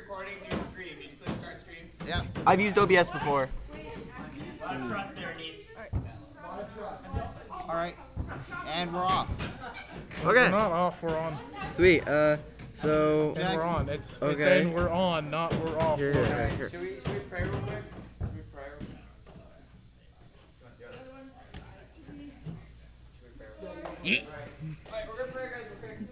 recording, you stream. Did you click start stream? Yeah. I've used OBS before. A lot of trust there, Neat. All right. And we're off. Okay. We're not off, we're on. Sweet. And we're on. It's Okay. and we're on, not we're off. Here. Should we pray real quick? Should we pray real quick? Alright, we're gonna pray, guys. We're praying.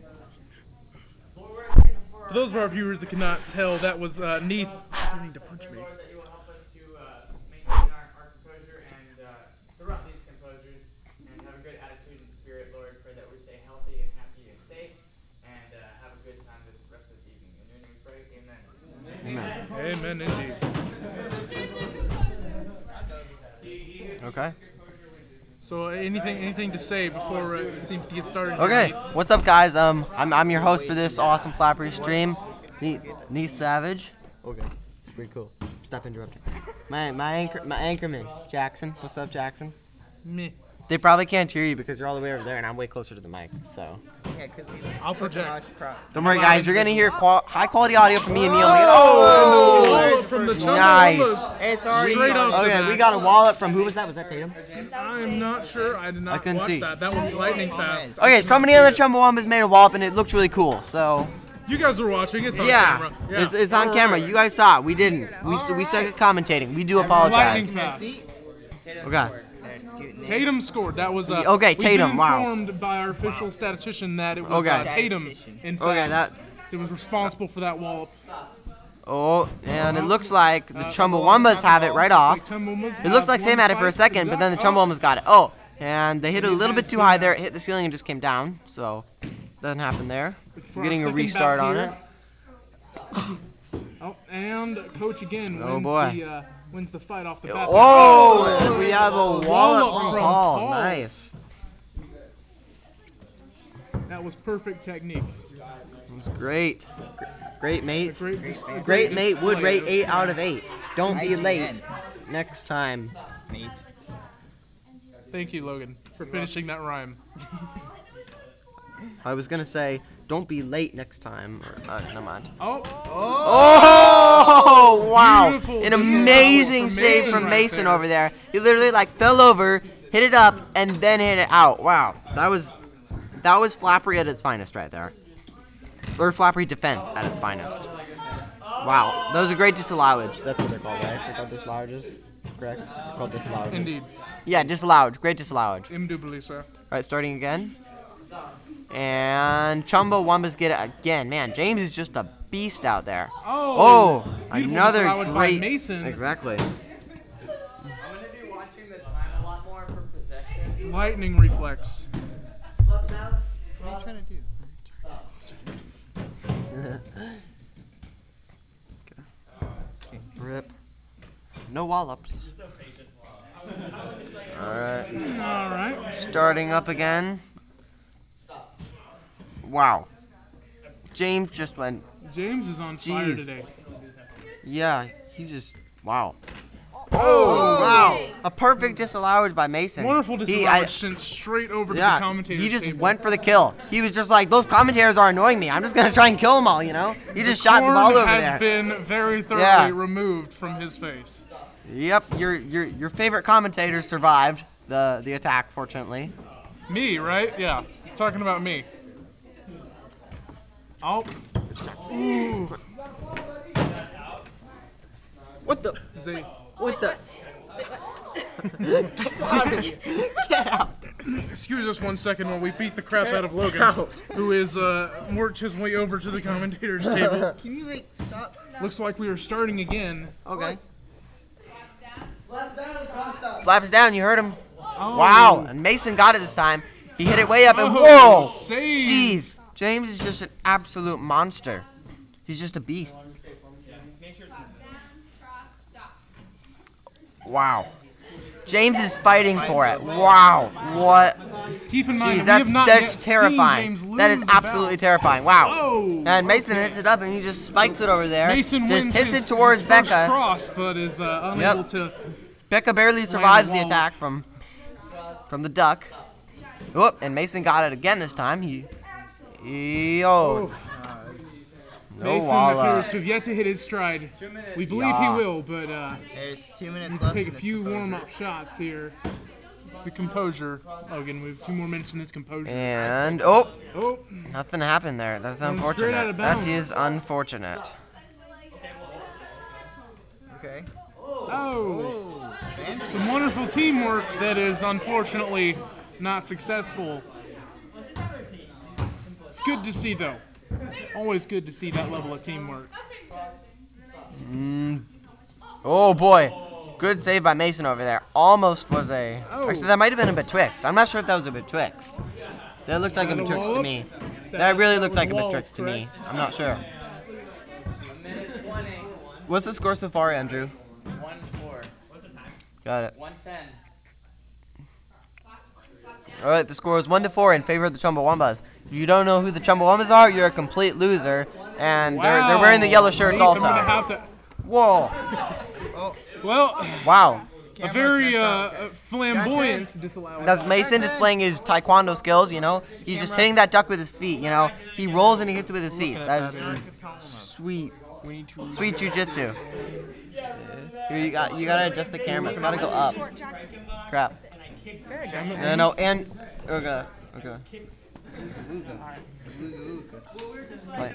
Lord, we're thankful for For those of our viewers that cannot tell, that was Neith trying to punch me. Lord, that you will help us to maintain our composure and throughout these composures and have a good attitude and spirit, Lord. Pray that we stay healthy and happy and safe and have a good time this rest of this evening. In your name we pray, amen. Amen, indeed. Okay. So anything to say before it seems to get started? here, Okay. Neith? What's up, guys? I'm your host for this awesome Flappery stream, Neith Savage. Okay. It's pretty cool. Stop interrupting. My anchorman, Jackson. What's up, Jackson? Me. They probably can't hear you because you're all the way over there and I'm way closer to the mic. So Yeah, because I'll project. don't worry, guys. You're gonna hear high quality audio from me and me only. Oh, from the Nice. it's already Straight off the Okay, bat. we got a wallop from who was that? Was that Tatum? I'm not sure. I did not couldn't watch see. that. That was lightning fast. Okay, somebody on the Chumbawamba's made a wallop and it looked really cool. So You guys are watching. It's on yeah, camera. it's on camera. You guys saw it. We didn't. We suck at commentating. We do apologize. Lightning fast. Okay. Tatum scored. That was Okay, we've Tatum, been wow. informed by our official statistician that it was Okay. Tatum. In fact, Okay, that. it was responsible for that wallop. Oh, and it looks like the Chumbawambas have it right off. It looked like Sam had it for a second, but then the Chumbawambas got it. Oh, and they hit it a little bit too high there. It hit the ceiling and just came down. So, doesn't happen there. We're getting a restart on it. Oh, and Coach again wins, boy. Wins the fight off the bat. Oh, we have a wallop wallop from from Paul. Paul. Nice. That was perfect technique. It was great. Great, mate. Great, Great, mate. Would rate 8 out of 8. Don't be late next time. Neat. Thank you, Logan, for finishing that rhyme. I was gonna say, don't be late next time. Or, never mind. Oh, Oh, wow. Beautiful An amazing save from right Mason there. over there. He literally like fell over, hit it up, and then hit it out. Wow. That was Flappery at its finest right there. Or Flappery defense at its finest. Wow. That was a great disallowage. That's what they're called, right? They're called disallowages? Correct? They're called disallowages. indeed. Yeah, disallowed. Great disallowage. Indubitably, sir. All right, starting again. And Chumbawambas get it again. Man, James is just a beast out there. Oh, beautiful another disallowage by great. Mason. Exactly. I'm gonna be watching the time a lot more for possession. Lightning reflex. What are you trying to do? Rip. No wallops. All right. All right. Starting up again. Wow. James just went. James is on fire Jeez. today. Yeah, he just. Wow. Oh, wow. A perfect disallowage by Mason. Wonderful He- disallowage sent straight over to Yeah, the commentator's he just table. went for the kill. He was just like, those commentators are annoying me. I'm just gonna try and kill them all, you know? He just shot the Corn ball over has there. been very thoroughly Yeah. removed from his face. Yep, your favorite commentator survived the attack, fortunately. Me, right? Yeah. Talking about me. Oh. Ooh. What the? Say, What the? Get out! excuse us 1 second while we beat the crap out of Logan, who is worked his way over to the commentator's table. Can you like stop? Looks like we are starting again. Okay. Flaps down, crossed up. Flaps down, you heard him. Oh. Wow, and Mason got it this time. He hit it way up and Oh, whoa! save. Jeez, James is just an absolute monster. He's just a beast. Wow. James is fighting for it. Wow. What? Keep in mind, Jeez, we have not yet that's seen terrifying. James lose That is a absolutely bout. terrifying. Wow. Oh. And Mason hits it up and he just spikes it over there. Mason just wins hits his, it towards his first Becca. cross, but is unable to. Becca barely survives the wall. attack from the duck. Whoop, and Mason got it again this time. Yo. Mason appears to have yet to hit his stride. 2 minutes. We believe he will, but There's 2 minutes let's left. take a in this few composure. warm-up shots here. It's the composure. Oh, again, we have 2 more minutes in this composure. And Oh, nothing happened there. That's Going straight out unfortunate. of That bounds. is unfortunate. Okay. oh. Fancy. Some wonderful teamwork that is unfortunately not successful. It's good to see, though. Always good to see that level of teamwork. Oh boy, good save by Mason over there. Almost was a. Oh. Actually, that might have been a betwixt. I'm not sure if that was a betwixt. That looked like a betwixt to me. That really looked like a betwixt to me. I'm not sure. 1 minute 20. What's the score so far, Andrew? 1-4. What's the time? Got it. 1:10. All right, the score is 1-4 in favor of the Chumbawambas. If you don't know who the Chumbawambas are, you're a complete loser, and they're wearing the yellow shirts I'm also. gonna have to. Whoa! Well, Wow. a very flamboyant disallowance. That's Mason displaying his taekwondo skills. You know, he's just hitting that duck with his feet. You know, he rolls and he hits it with his feet. That is sweet, sweet jujitsu. Here you gotta adjust the camera. It's gotta go up. Crap. No, and okay.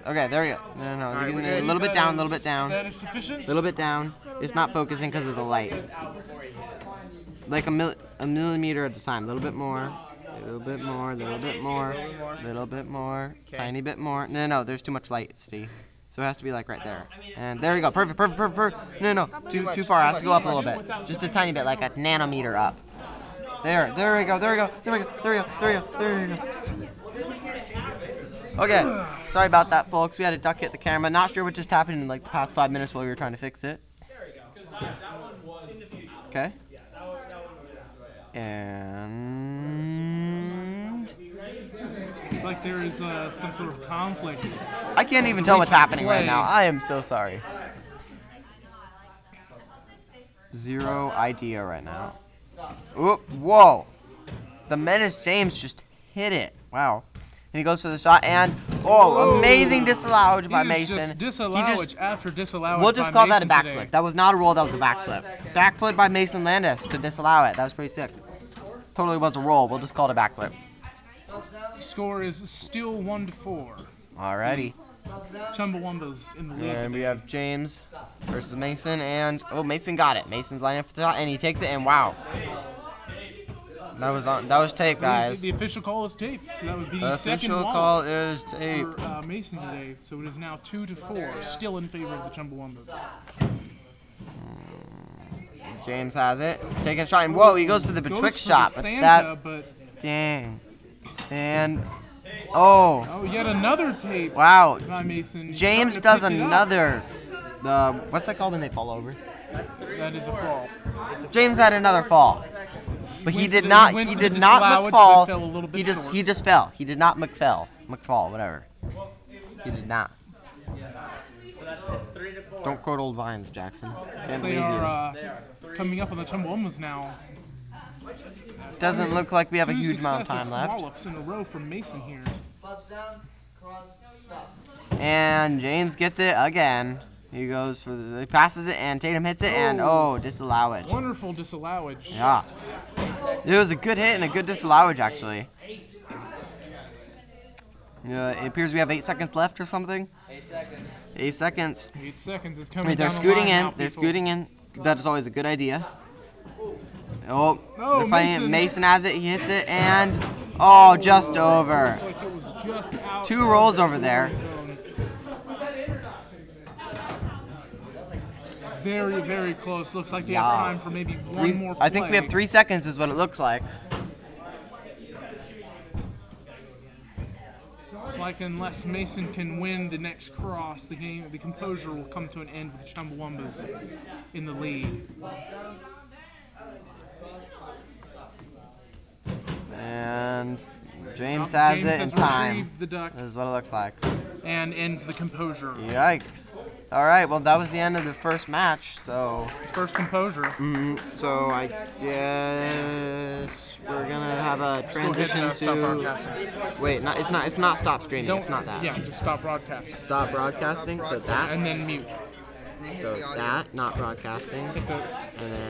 Okay, there we go. No, Alright, you we're can, good. a little bit down, a little bit down, That is sufficient. a little bit down. It's not focusing because of the light. Like a millimeter at a time. A little bit more. Little bit more. Little bit more. Little bit more. Tiny bit more. No, there's too much light, Steve. So it has to be like right there. And there you go. Perfect. No. Too far. It has to go up a little bit. Just a tiny bit, like a nanometer up. There we go. Okay, sorry about that, folks. We had a duck hit the camera. Not sure what just happened in like the past 5 minutes while we were trying to fix it. Okay. And It's like there is some sort of conflict. I can't even tell what's happening right now. I am so sorry. Zero idea right now. Oop, whoa. The Menace James just hit it. Wow. And he goes for the shot, and amazing disallowed by Mason. Just disallowed after disallowed. We'll just call that a backflip. That was not a roll, that was a backflip. Backflip by Mason Landis to disallow it. That was pretty sick. Totally was a roll. We'll just call it a backflip. Score is still 1-4. Alrighty. Chumbawamba's in the lead. And we have James versus Mason, and Mason got it. Mason's lining up for the shot, and he takes it, and wow. That was tape, guys. The official call is tape, so that would be the The second official wallop call is tape. for Mason today. So it is now 2-4, still in favor of the Chumbawambas. James has it. He's taking a shot, and whoa, he goes for the Goes betwixt for shot. the But Santa, but dang. And yet another tape wow. by Mason. James Trying to does pick it up. another. What's that called when they fall over? That is a fall. James had another fall. But he Went did for the- not. went He for the did not disallowance, McFall. but fell a little bit He short. just fell. He did not McFall, whatever. He did not. Don't quote old vines, Jackson. Can't They believe you. are coming up on the Chumbawambas now. Doesn't look like we have a Two huge amount of successive time left. wallops in a row from Mason here. And James gets it again. He goes for he passes it, and Tatum hits it, and disallowage. Wonderful disallowage. Yeah. It was a good hit and a good disallowage, actually. It appears we have 8 seconds left or something. 8 seconds. 8 seconds is coming Wait, they're down the scooting line in. now, They're people. scooting in. That is always a good idea. They're fighting it. Mason. Mason has it. He hits it, and just over. Looks like it was just out 2 of rolls the over there. zone. Very, very close. Looks like they have time for maybe one more play. I think we have 3 seconds is what it looks like. Looks like unless Mason can win the next cross, the game, the composure will come to an end with the Chumbawambas in the lead. And James has James it in has time. retrieved the duck This is what it looks like. and ends the composure. Yikes. All right, well, that was the end of the first match, so... His first composure. So I guess we're gonna have a transition Stop to... broadcasting. Wait, it's not stop streaming, it's not that. Yeah, just stop broadcasting. Stop broadcasting, so that, And then mute. so that, not broadcasting, Hit the... and then...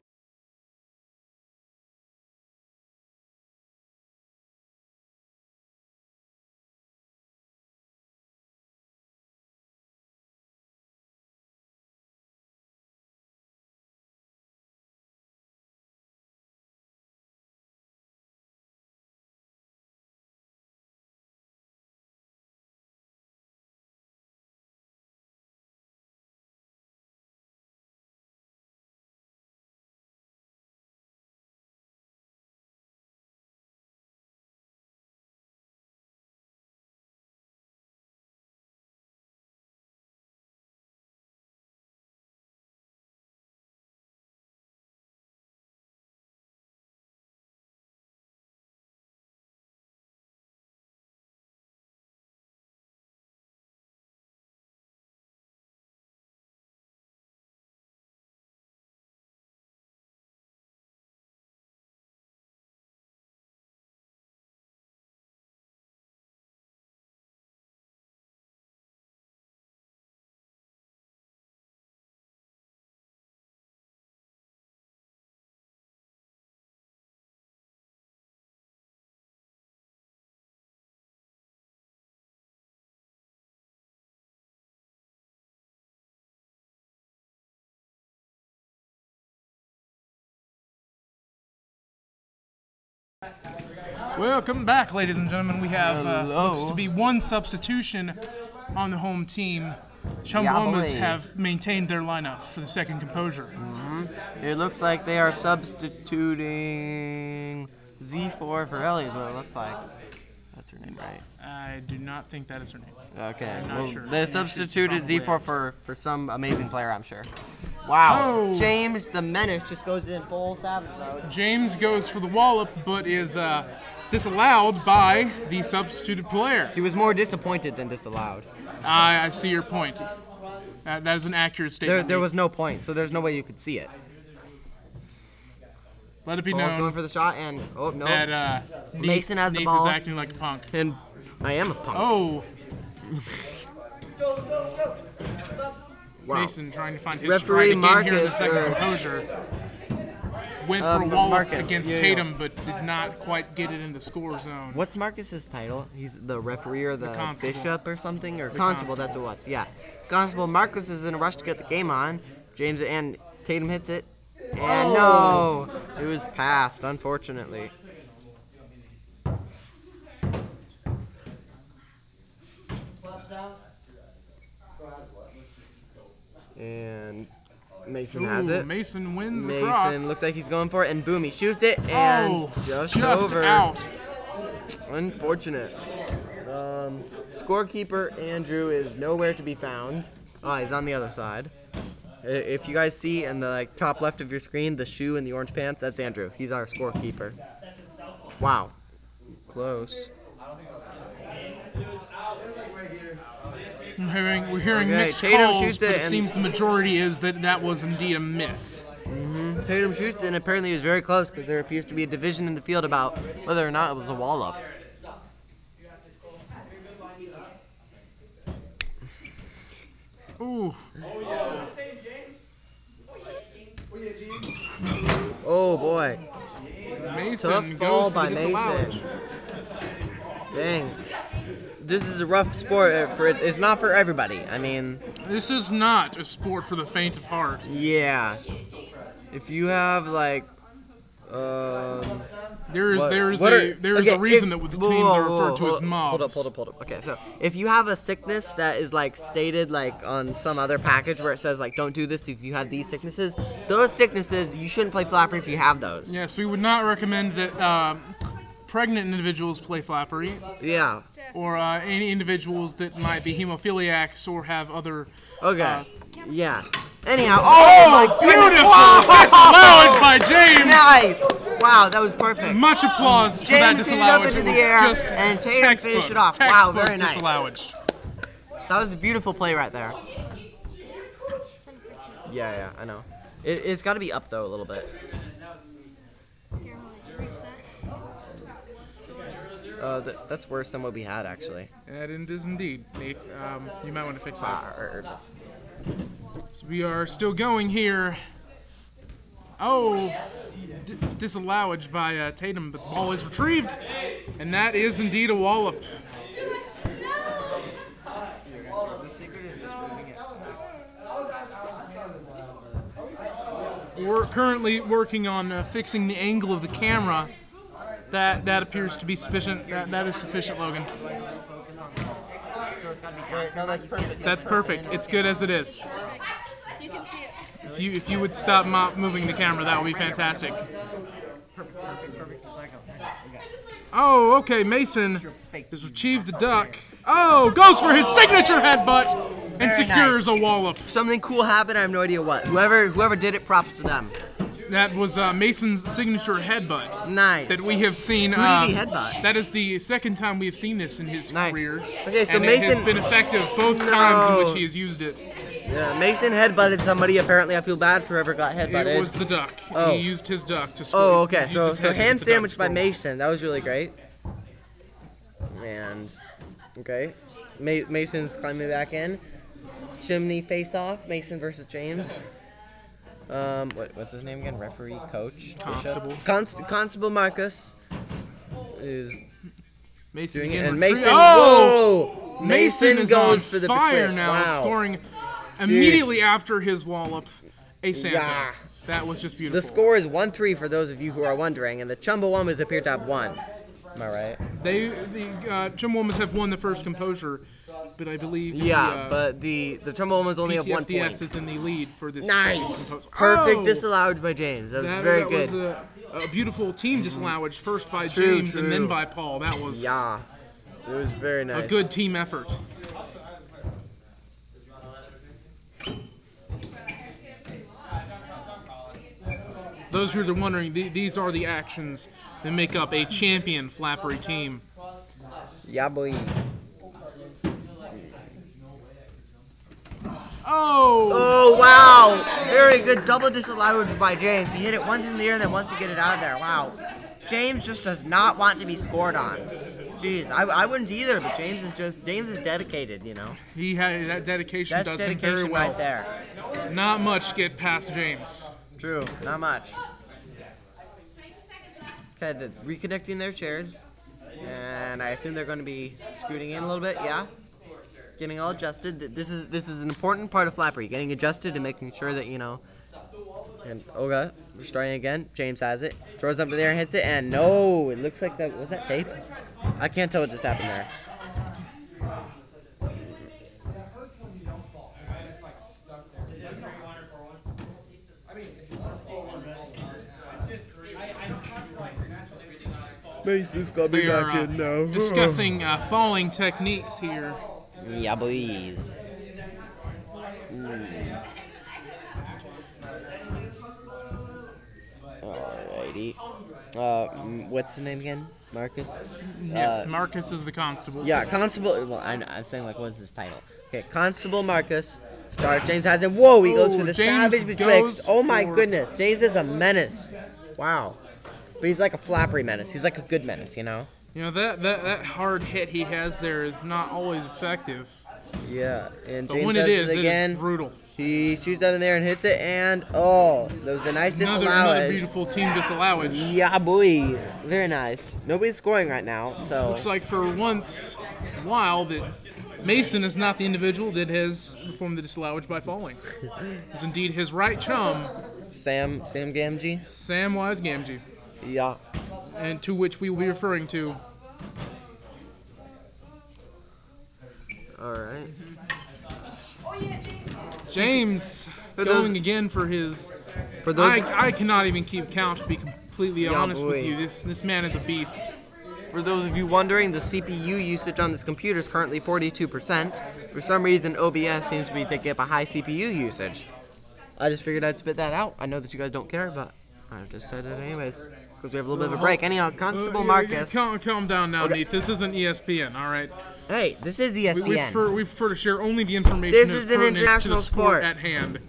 Welcome back, ladies and gentlemen. We have Hello. looks to be one substitution on the home team. Chumbawambas boy. have maintained their lineup for the second composure. It looks like they are substituting Z4 for Ellie is what it looks like. That's her name, right? I do not think that is her name. Okay, not well, sure. they She substituted probably Z4 is. for some amazing player, I'm sure. Wow, Oh. James the Menace just goes in full savage mode. James goes for the wallop, but is disallowed by the substituted player. He was more disappointed than disallowed. I see your point. That is an accurate statement. There was no point, so there's no way you could see it. Let it be Ball's going known for the shot, and oh no, that Mason has the Neith ball. is acting like a punk. and I am a punk. Oh, Wow. Mason trying to find his Referee stride again here in the Marcus, second or- composure. Went for a wallop Marcus, against yeah. Tatum, but did not quite get it in the score zone. What's Marcus's title? He's the referee or the constable. bishop or something? Or constable. constable, that's what it was. Yeah. Constable Marcus is in a rush to get the game on. James and Tatum hits it. And no! It was passed, unfortunately. And Mason has it. Mason wins across. Mason looks like he's going for it, and boom, he shoots it, and just over. out. Unfortunate. Scorekeeper Andrew is nowhere to be found. Oh, he's on the other side. If you guys see in the top left of your screen, the shoe and the orange pants, that's Andrew. He's our scorekeeper. Wow. Close. We're hearing Okay, mixed Tatum calls, shoots but it it and- seems the majority is that was indeed a miss. Tatum shoots, and apparently it was very close because there appears to be a division in the field about whether or not it was a wall-up. Ooh, Oh, boy. Mason Tough goes fall for by the disallowed. Mason. Dang. This is a rough sport. It's not for everybody. I mean, This is not a sport for the faint of heart. yeah. If you have, like, There is What- there is what a are- there is okay, a reason if- that the whoa, teams whoa, are whoa, referred to as mobs. Hold up. Okay, so if you have a sickness that is like stated like on some other package where it says like don't do this if you have these sicknesses, those sicknesses you shouldn't play Flappery if you have those. Yes, we would not recommend that pregnant individuals play Flappery, Yeah. or any individuals that might be hemophiliacs or have other. Okay. Yeah. Anyhow. Oh my goodness! Beautiful Whoa! disallowance by James. Nice. Wow, that was perfect. Much applause for that James hit it up disallowance. into It the was air, just and Tatum textbook, finished it off. Wow, textbook very nice. disallowance. That was a beautiful play right there. Yeah, I know. It's got to be up though a little bit. Here, reach that. That's worse than what we had actually. That is indeed, Nate. You might want to fix that. Hard. So we are still going here. Oh, disallowed by Tatum, but the ball is retrieved, and that is indeed a wallop. The secret is just moving it. We're currently working on fixing the angle of the camera. That appears to be sufficient. That is sufficient, Logan. So it's got to be down. No, that's perfect. That's perfect. It's good as it is. You can see it. If you would stop moving the camera, that would be fantastic. Perfect. Just let it go. Okay. Oh, okay. Mason has retrieved the duck. Oh, goes for his signature headbutt and Very secures nice. a wallop. Something cool happened. I have no idea what. Whoever did it, props to them. That was Mason's signature headbutt. Nice. That we have seen. Who did he headbutt? That is the second time we have seen this in his Nice. career. Okay, so and Mason it has been effective both times in which he has used it. Yeah, Mason headbutted somebody. Apparently, I feel bad for whoever got headbutted. It was the duck. Oh. He used his duck to score. Oh, okay. He So used his head to ham hit the duck sandwich by score. Mason. That was really great. And okay, Mason's climbing back in. Chimney face off. Mason versus James. What's his name again? Referee, coach, Constable. Bishop? Constable Marcus is Mason doing it, again and retrieved- Mason. Oh! Whoa! Mason is goes on for the fire twist. now, Wow. scoring immediately after his wallop. A Santa. Yeah. That was just beautiful. The score is 1-3 for those of you who are wondering, and the Chumbawambas appear to have won. Am I right? The Chumbawambas have won the first composure, but I believe But the Chumbawambas only have 1 point. PTSDS is in the lead for this. Nice. composure. Perfect Oh! disallowed by James. That was very good. That was a beautiful team disallowed, first by True, James and then true. by Paul. That was Yeah. It was very nice. a good team effort. Those who are wondering, these are the actions that make up a champion Flappery team. Yeah, boy. Oh! Oh, wow. Very good double disallowed by James. He hit it once in the air and then wants to get it out of there. Wow. James just does not want to be scored on. Jeez, I wouldn't either, but James is dedicated, you know. He had that dedication. That's does him very dedication well. right there. Not much get past James. True, not much. Okay, they're reconnecting their chairs. And I assume they're going to be scooting in a little bit, yeah? Getting all adjusted. This is an important part of Flappery, getting adjusted and making sure that, you know. And okay, we're starting again. James has it. Throws up in there and hits it, and no, it looks like that was that tape? I can't tell what just happened there. Mason's coming They back are in now. discussing falling techniques here. Yeah, boys. Alrighty. What's the name again? Marcus? Yes, Marcus is the constable. Yeah, Constable. Well, I'm saying, like, what's his title? Okay, Constable Marcus. Starts. James has it. Whoa, he goes Oh, for the James savage goes betwixt. Oh my for- goodness. James is a menace. Wow. But he's like a Flappery menace. He's like a good menace, you know? You know, that hard hit he has there is not always effective. Yeah. And But James when it does is, it again. it is brutal. He shoots up in there and hits it, and oh, that was a nice Another disallowage. beautiful team disallowage. Yeah, boy. Very nice. Nobody's scoring right now, so. Looks like for once in a while that Mason is not the individual that has performed the disallowage by falling. It's indeed his right chum, Sam Gamgee? Samwise Gamgee, Yeah. and to which we will be referring to. Alright. James For going those- again for his. For those. I cannot even keep count, to be completely Yeah, honest boy. with you. This man is a beast. For those of you wondering, the CPU usage on this computer is currently 42%. For some reason, OBS seems to be taking up a high CPU usage. I just figured I'd spit that out. I know that you guys don't care, but I just said it anyways. Because we have a little bit of a break. Anyhow, Constable Marcus. Calm down now, Okay. Neith. This isn't ESPN, all right? Hey, this is We ESPN. prefer to share only the information This that's is an pertinent to international the sport sport. at hand.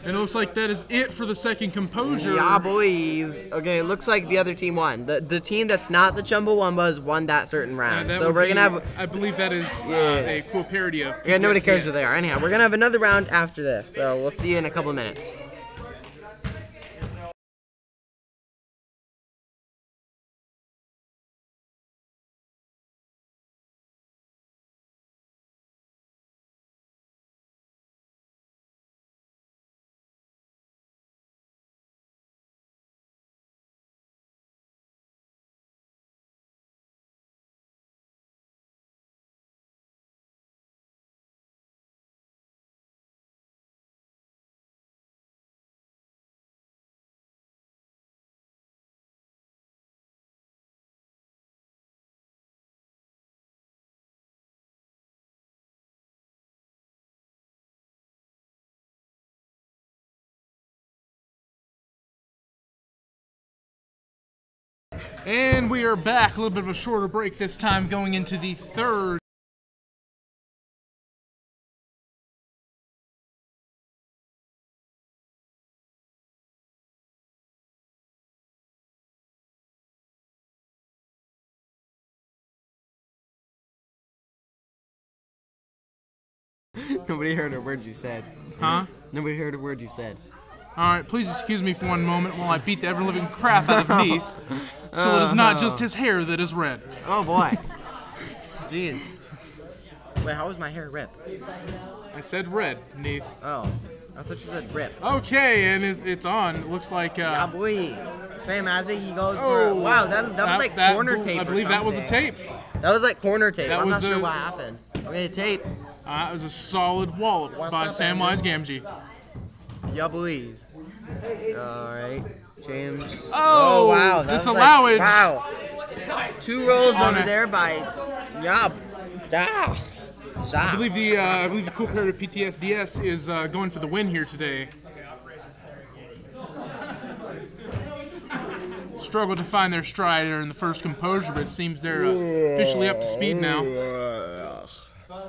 And it looks like that is it for the second composure. Yeah, boys. Okay, it looks like the other team won. The team that's not the Chumbawambas won that certain round. That So would we're be- going to have... I believe that is a cool parody of. Yeah, nobody cares who PTSDS. they are. Anyhow, we're going to have another round after this. So we'll see you in a couple minutes. And we are back. A little bit of a shorter break this time, going into the third. Nobody heard a word you said. Huh? Nobody heard a word you said. Alright, please excuse me for one moment while I beat the ever-living crap out of Neath. So it is not just his hair that is red. Oh, boy. Jeez. Wait, how was my hair rip? I said red, Neath. Oh, I thought you said rip. Okay, and it's on. It looks like... Yeah, boy. Sam Azzy, he goes Oh, for... Wow, that was like corner tape I believe or that was a something. tape. That was like corner tape. That I'm not was sure a- what happened. Okay, tape. It was a solid wallop What's by up, Samwise Gamgee. Yeah, boys. Alright, James. Oh, wow. That was disallowage. Wow. 2 rolls On over it. there by... Yeah. Yeah. I believe the cool player of PTSDS is going for the win here today. Struggled to find their stride in the first composure, but it seems they're officially up to speed now.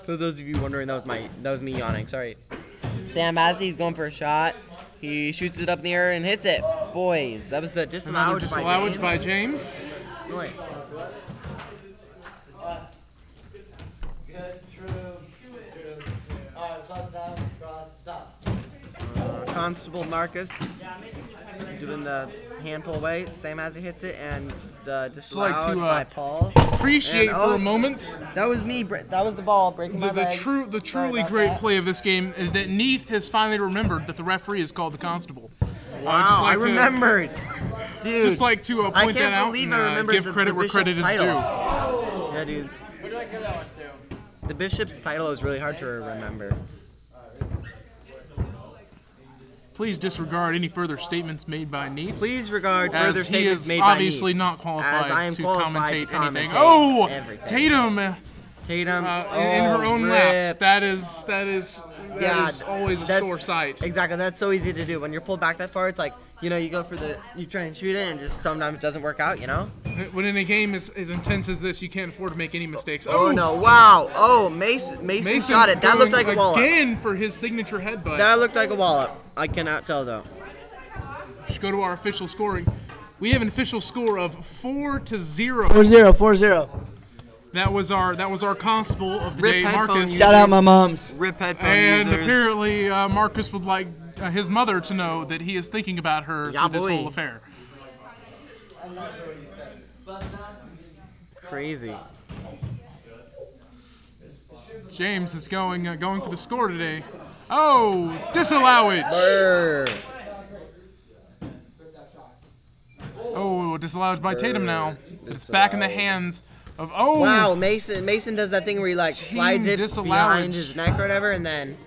For those of you wondering, that was me yawning. Sorry. Sam Azzy's going for a shot. He shoots it up in the air and hits it. Boys, that was the Another disallowage disallowage by James. Nice. Constable Marcus doing the hand pull away, same as he hits it, and the disallowed to, by Paul. Appreciate And, for a moment That was me. That was the ball breaking my the legs. Sorry truly about great that. play of this game is that Neath has finally remembered that the referee is called the constable. Wow, I remembered. Dude, Just like to I point that can't out believe and I remembered give the credit where bishop's credit is title. due. Yeah, dude. Where do I give that one to? The bishop's title is really hard to remember. Please disregard any further statements made by Neath, Please regard further as he statements is made by obviously me. not qualified As I am to qualified commentate to anything. commentate Oh, everything. Tatum Tatum in her own rip. lap. That is always a that's- sore sight. Exactly, that's so easy to do. When you're pulled back that far, it's like, you go for you try and shoot it, and just sometimes it doesn't work out, When in a game as intense as this, you can't afford to make any mistakes. Oh no! Wow! Oh, Mason shot it. That looked like a wallop. Again for his signature headbutt. That looked like a wallop. I cannot tell though. Just go to our official scoring. We have an official score of 4-0. 4-0. That was our constable of the Rip day, headphone Marcus. users. Shout out my moms. Rip headphone And users. apparently, Marcus would like his mother to know that he is thinking about her Yeah, through this boy. whole affair. Crazy. James is going for the score today. Oh, disallowage. Brr. Oh, disallowed by Tatum now. It's back in the hands of Wow, Mason does that thing where he like Team slides it disallowage. behind his neck or whatever, and then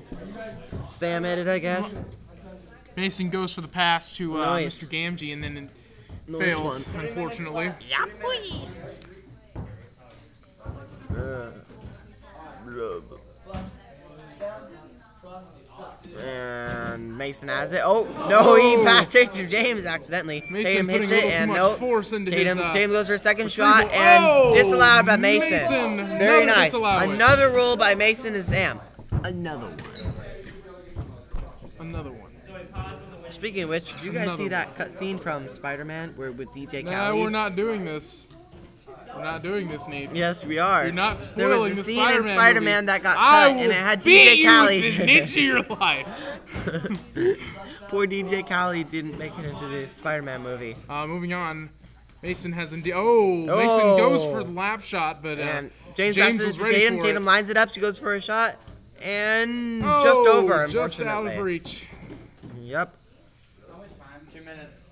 Sam hit it, I guess. Mason goes for the pass to Nice. Mr. Gamgee and then it Nice fails, one. unfortunately. And Mason has it. Oh no, he passed it to James accidentally. Mason Tatum putting hits a it, little too and much nope. force into Tatum, his, Tatum goes for a second retrieval. shot and Oh, disallowed by Mason. Mason, Very another nice. disallowage. Another rule by Mason and Sam. Another one. Another one. Speaking of which, did you guys see that cut scene from Spider-Man where with DJ No, Khaled? we're not doing this. We're not doing this, Nate. Yes, we are. You're not There was spoiling a the scene Spider-Man in Spider-Man movie. that got I cut, will and it had beat DJ you Khaled. with an inch of your life. Poor DJ Khaled didn't make it into the Spider-Man movie. Moving on. Mason has indeed. Oh, Mason goes for the lap shot, but And James James passes was to ready Tatum. for Tatum it. lines it up. She goes for a shot, and Oh, just over. just out of Unfortunately. reach. Yep. 2 minutes.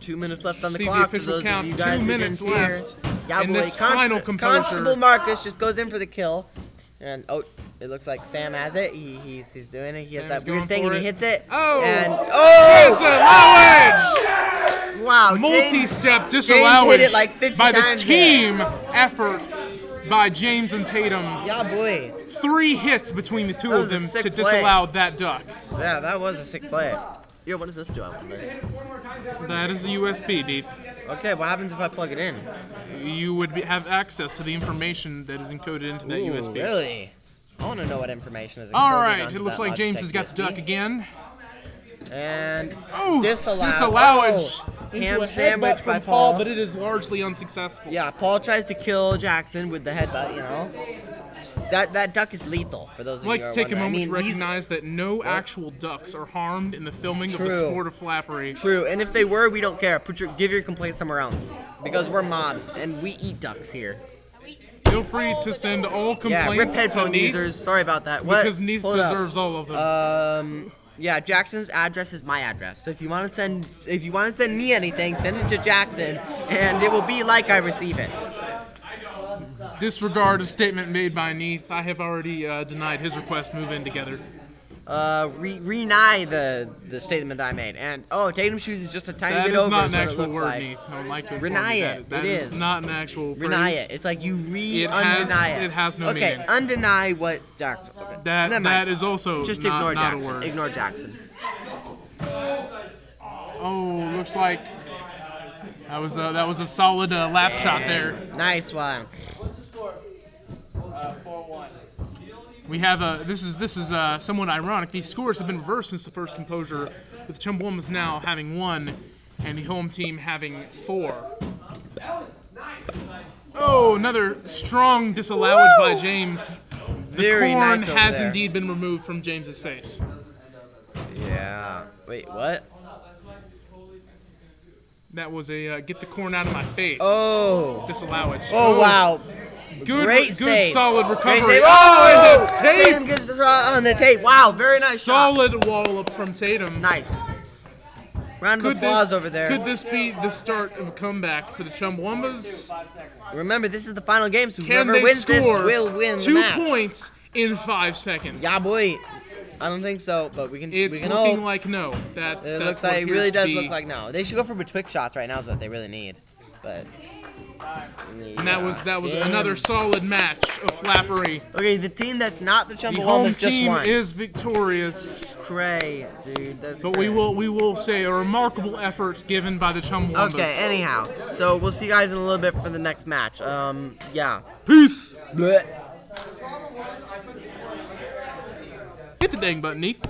2 minutes left on the See the clock for official those count. of you 2 guys who minutes didn't hear. left Yeah, in boy. this final composure. Constable Marcus just goes in for the kill, and oh, it looks like Sam has it. He's doing it. He has Sam's that weird going thing, for and he it. hits it. Oh! And Disallowage! wow, James Multi-step hit disallowage it like 50 by the times team effort by James and Tatum. Yeah, boy. 3 hits between the two That of was a them sick to play. disallow that duck. Yeah, that was a sick play. Yo, what does this do? I wonder. That is a USB, Deef. Okay, what happens if I plug it in? You would have access to the information that is encoded into that Ooh, USB. really? I want to know what information is encoded All right, onto it looks that like James has Logitech got the duck USB. again. And Oh, Oh, disallowage. Into ham a sandwich headbutt by from Paul, Paul. but it is largely unsuccessful. Yeah, Paul tries to kill Jackson with the headbutt, you know. That duck is lethal, for those of I'd you like who to are take a wondering. moment to I mean, these- recognize that no actual ducks are harmed in the filming of the True. sport of flappery. True, and if they were, we don't care. Give your complaint somewhere else. Because we're mobs, and we eat ducks here. Feel free to send all Yeah, rip complaints to headphone Neith, users. Sorry about that. What? because Neith Hold up. deserves all of them. Yeah, Jackson's address is my address. So if you want to send me anything, send it to Jackson, and it will be like I receive it. Disregard a statement made by Neith. I have already denied his request. Move in together. Renege the statement that I made. And oh, Tatum shoes is just a tiny That bit is over not is an what it actual looks word, like. Neith. I would like to inform Renege you it. that It is is. not an actual phrase. Renege it. It's like you It undeny it. it has no okay, meaning. undeny what Jackson. Okay. That Never mind. that is also Just not, ignore not Jackson. a word. Ignore Jackson. Oh, looks like that was a solid lap shot there. Nice one. 4-1. We have this is somewhat ironic. These scores have been reversed since the first composure, with Chumbawamba's now having 1 and the home team having 4. Oh, another strong disallowage by James. The Very corn nice over has there. indeed been removed from James's face. Yeah. Wait, what? That was a get the corn out of my face. Oh. Disallowage. Oh, wow. Good, Great good, save. solid Great recovery. save. Oh, and the Tatum tape. gets a shot on the tape. Wow, very nice shot. Solid wall up from Tatum. Nice. Round of Could applause this, over there. Could this be the start of a comeback for the Chumbawambas? Remember, this is the final game, so Can whoever they wins this score will win the 2 match. points in 5 seconds? Yeah, boy. I don't think so, but we can. It's we can looking hope. like no. That's It that's looks what like it appears really to does be. look like no. They should go for betwixt shots right now. Is what they really need. But. And that was Damn. another solid match of flappery. Okay, the team that's not the The home Chumbawambas just team won. is victorious. Cray, dude. That's But cray. we will say a remarkable effort given by the Chumbawambas. Okay, anyhow. So we'll see you guys in a little bit for the next match. Yeah. Peace. Blech. Hit the dang button, Neith.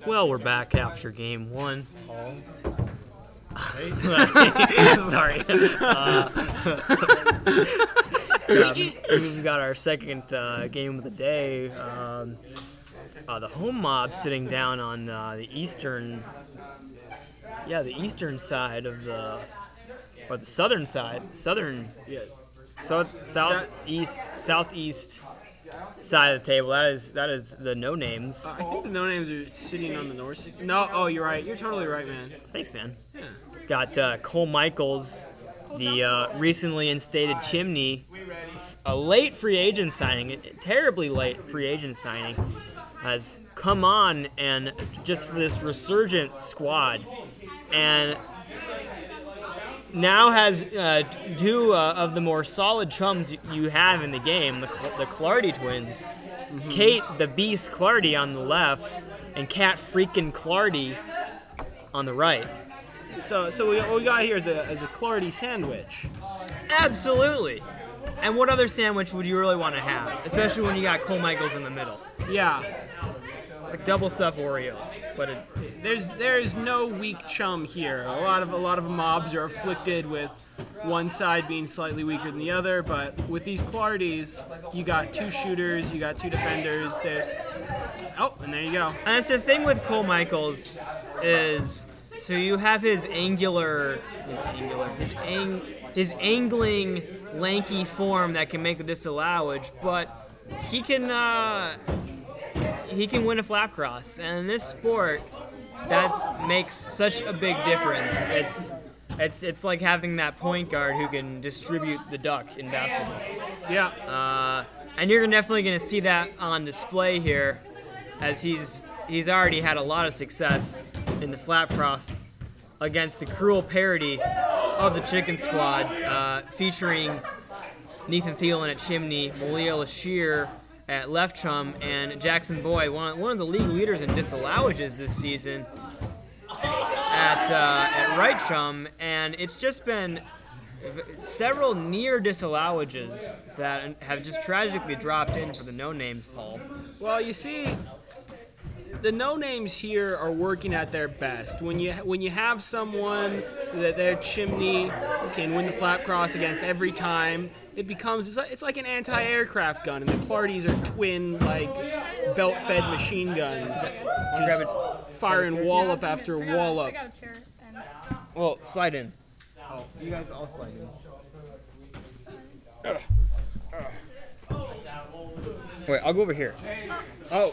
Well, we're back after game one. Sorry. We've got our second game of the day. The home mob sitting down on the eastern side of the, or the southern side, southeast side of the table. That is the no names. I think the no names are sitting on the north. No, oh, you're right. You're totally right, man. Thanks, man. Yeah. Got Cole Michaels, the recently instated Chimney, a late free agent signing, a terribly late free agent signing, has come on and just for this resurgent squad, and now has two of the more solid chums you have in the game, the Clardy twins. Mm-hmm. Kate the Beast Clardy on the left, and Cat freaking Clardy on the right. So what we got here is a Clardy sandwich. Absolutely. And what other sandwich would you really want to have, especially when you got Cole Michaels in the middle? Yeah. Like double stuffed Oreos, but there's no weak chum here. A lot of mobs are afflicted with one side being slightly weaker than the other, but with these Clardies, you got two shooters, you got two defenders. And there you go. And that's the thing with Cole Michaels is, so you have his angling, lanky form that can make the disallowage, but he can win a flap cross, and in this sport, that makes such a big difference. It's like having that point guard who can distribute the duck in basketball. Yeah. And you're definitely going to see that on display here, as he's already had a lot of success in the flap cross against the cruel parody of the Chicken Squad, featuring Nathan Thielen at Chimney, Malia Lashir at left chum, and Jackson Boyd, one of the league leaders in disallowages this season, at right chum. And it's just been several near disallowages that have just tragically dropped in for the no-names, Paul. Well, you see, the no-names here are working at their best. When you have someone that their Chimney can win the flap cross against every time, it's like an anti-aircraft gun, and the Clardies are twin, like, belt-fed machine guns, just firing wallop after wallop. Well, slide in. You guys all slide in. Wait, I'll go over here. Oh.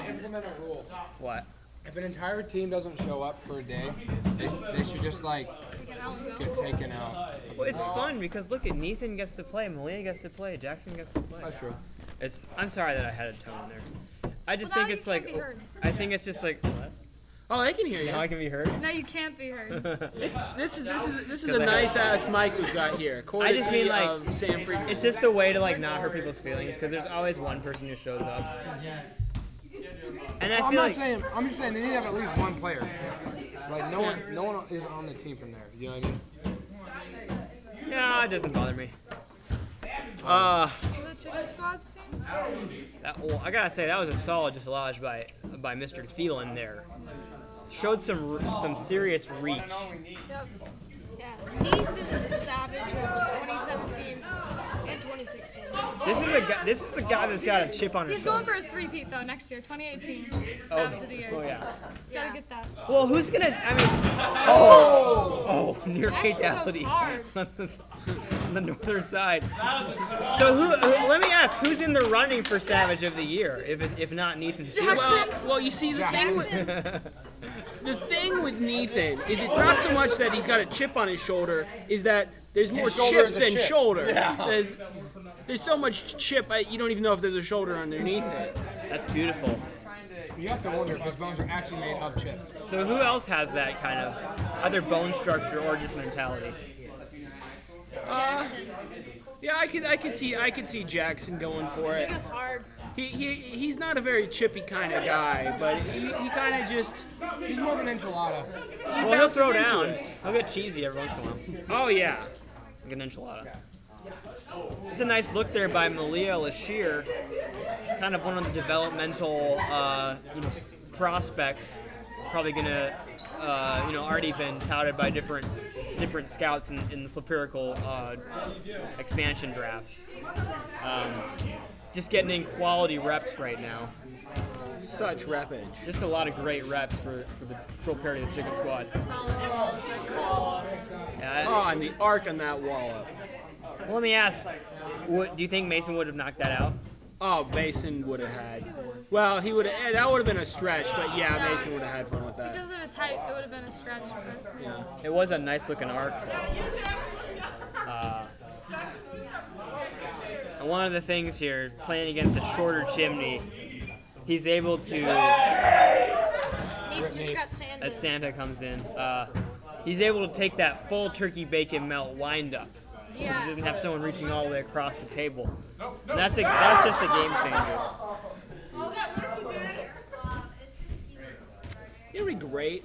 Implement a rule. What? If an entire team doesn't show up for a day, they should just, like, get taken out. Well, it's fun because look, Nathan gets to play, Malia gets to play, Jackson gets to play. That's true. I'm sorry that I had a tone there. I just think it's like, I think it's just like, what? Oh, I can hear you. Now I can be heard? No, you can't be heard. This is a nice ass mic we've got here. I just mean like, Sam Friedman. it's just the way to like not hurt people's feelings, because there's always one person who shows up. And I feel I'm just saying they need to have at least one player. Like no one is on the team from there. You know what I mean? Yeah, it doesn't bother me. The Chicken Squad's team? Well, I gotta say that was a solid disallowage by Mr. Thielen there. Showed some serious reach. Yep. Yeah. Neath is the savage of 2017 and 2016. This is a guy that's got a chip on his He's shoulder. going for his three-peat though next year, 2018. Savage of the year. Oh yeah. He's gotta get that. Well, who's gonna? I mean, near fatality hard. on the northern side. So let me ask, who's in the running for Savage of the Year? If not Nathan? Well, you see the thing with Nathan is it's not so much that he's got a chip on his shoulder, is that there's more chip than shoulder. Yeah. There's so much chip, you don't even know if there's a shoulder underneath it. That's beautiful. You have to wonder if his bones are actually made of chips. So who else has that kind of either bone structure or just mentality? Yeah, I could see Jackson going for it. It's hard. He's not a very chippy kind of guy, but he kind of just. He's more of an enchilada. Well, he'll throw down. He'll get cheesy every once in a while. Oh yeah. Like an enchilada. It's a nice look there by Malia Lashir. kind of one of the developmental prospects, probably gonna already been touted by different scouts in the Flapperical expansion drafts. Just getting in quality reps right now. Such reppage. Just a lot of great reps for the Pro Parity of the Chicken Squad. Oh, and the arc on that wall. Well, let me ask, do you think Mason would have knocked that out? Oh, Mason would have had. Well, he would have. That would have been a stretch, but yeah, Mason would have had fun with that. Because of its height, it would have been a stretch. But Yeah. It was a nice looking arc. And one of the things here, playing against a shorter chimney, he's able to, Neith just got sanded. as Santa comes in, he's able to take that full turkey bacon melt wind up. Because he doesn't have someone reaching all the way across the table. And that's just a game changer. It would be great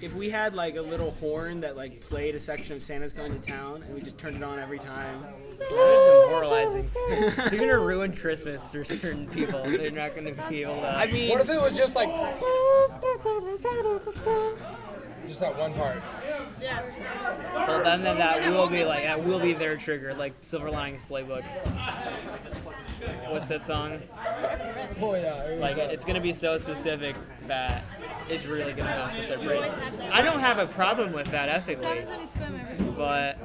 if we had like a little horn that like played a section of Santa's Coming to Town, and we just turned it on every time. Demoralizing. You're gonna ruin Christmas for certain people. They're not gonna be able to. I mean, What if it was just like just that one part? Well, then that will be their trigger, like Silver Linings Playbook. What's that song? Oh yeah. It was, Like, it's gonna be so specific that it's really gonna mess with their brains. I don't have a problem with that ethically, happens when you swim every single but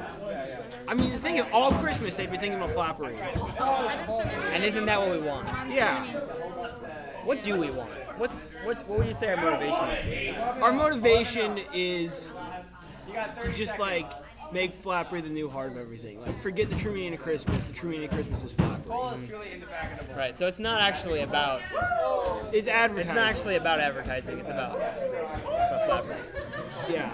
I mean, think of all Christmas they'd be thinking of Flappery. I didn't swim yesterday. and isn't that what we want? Yeah. What do we want? What would you say our motivation is? Our motivation is to just like make Flappery the new heart of everything. Like, forget the true meaning of Christmas. The true meaning of Christmas is Flappery. Right. So it's not actually about. It's advertising. It's not actually about advertising. It's about Flappery. Yeah.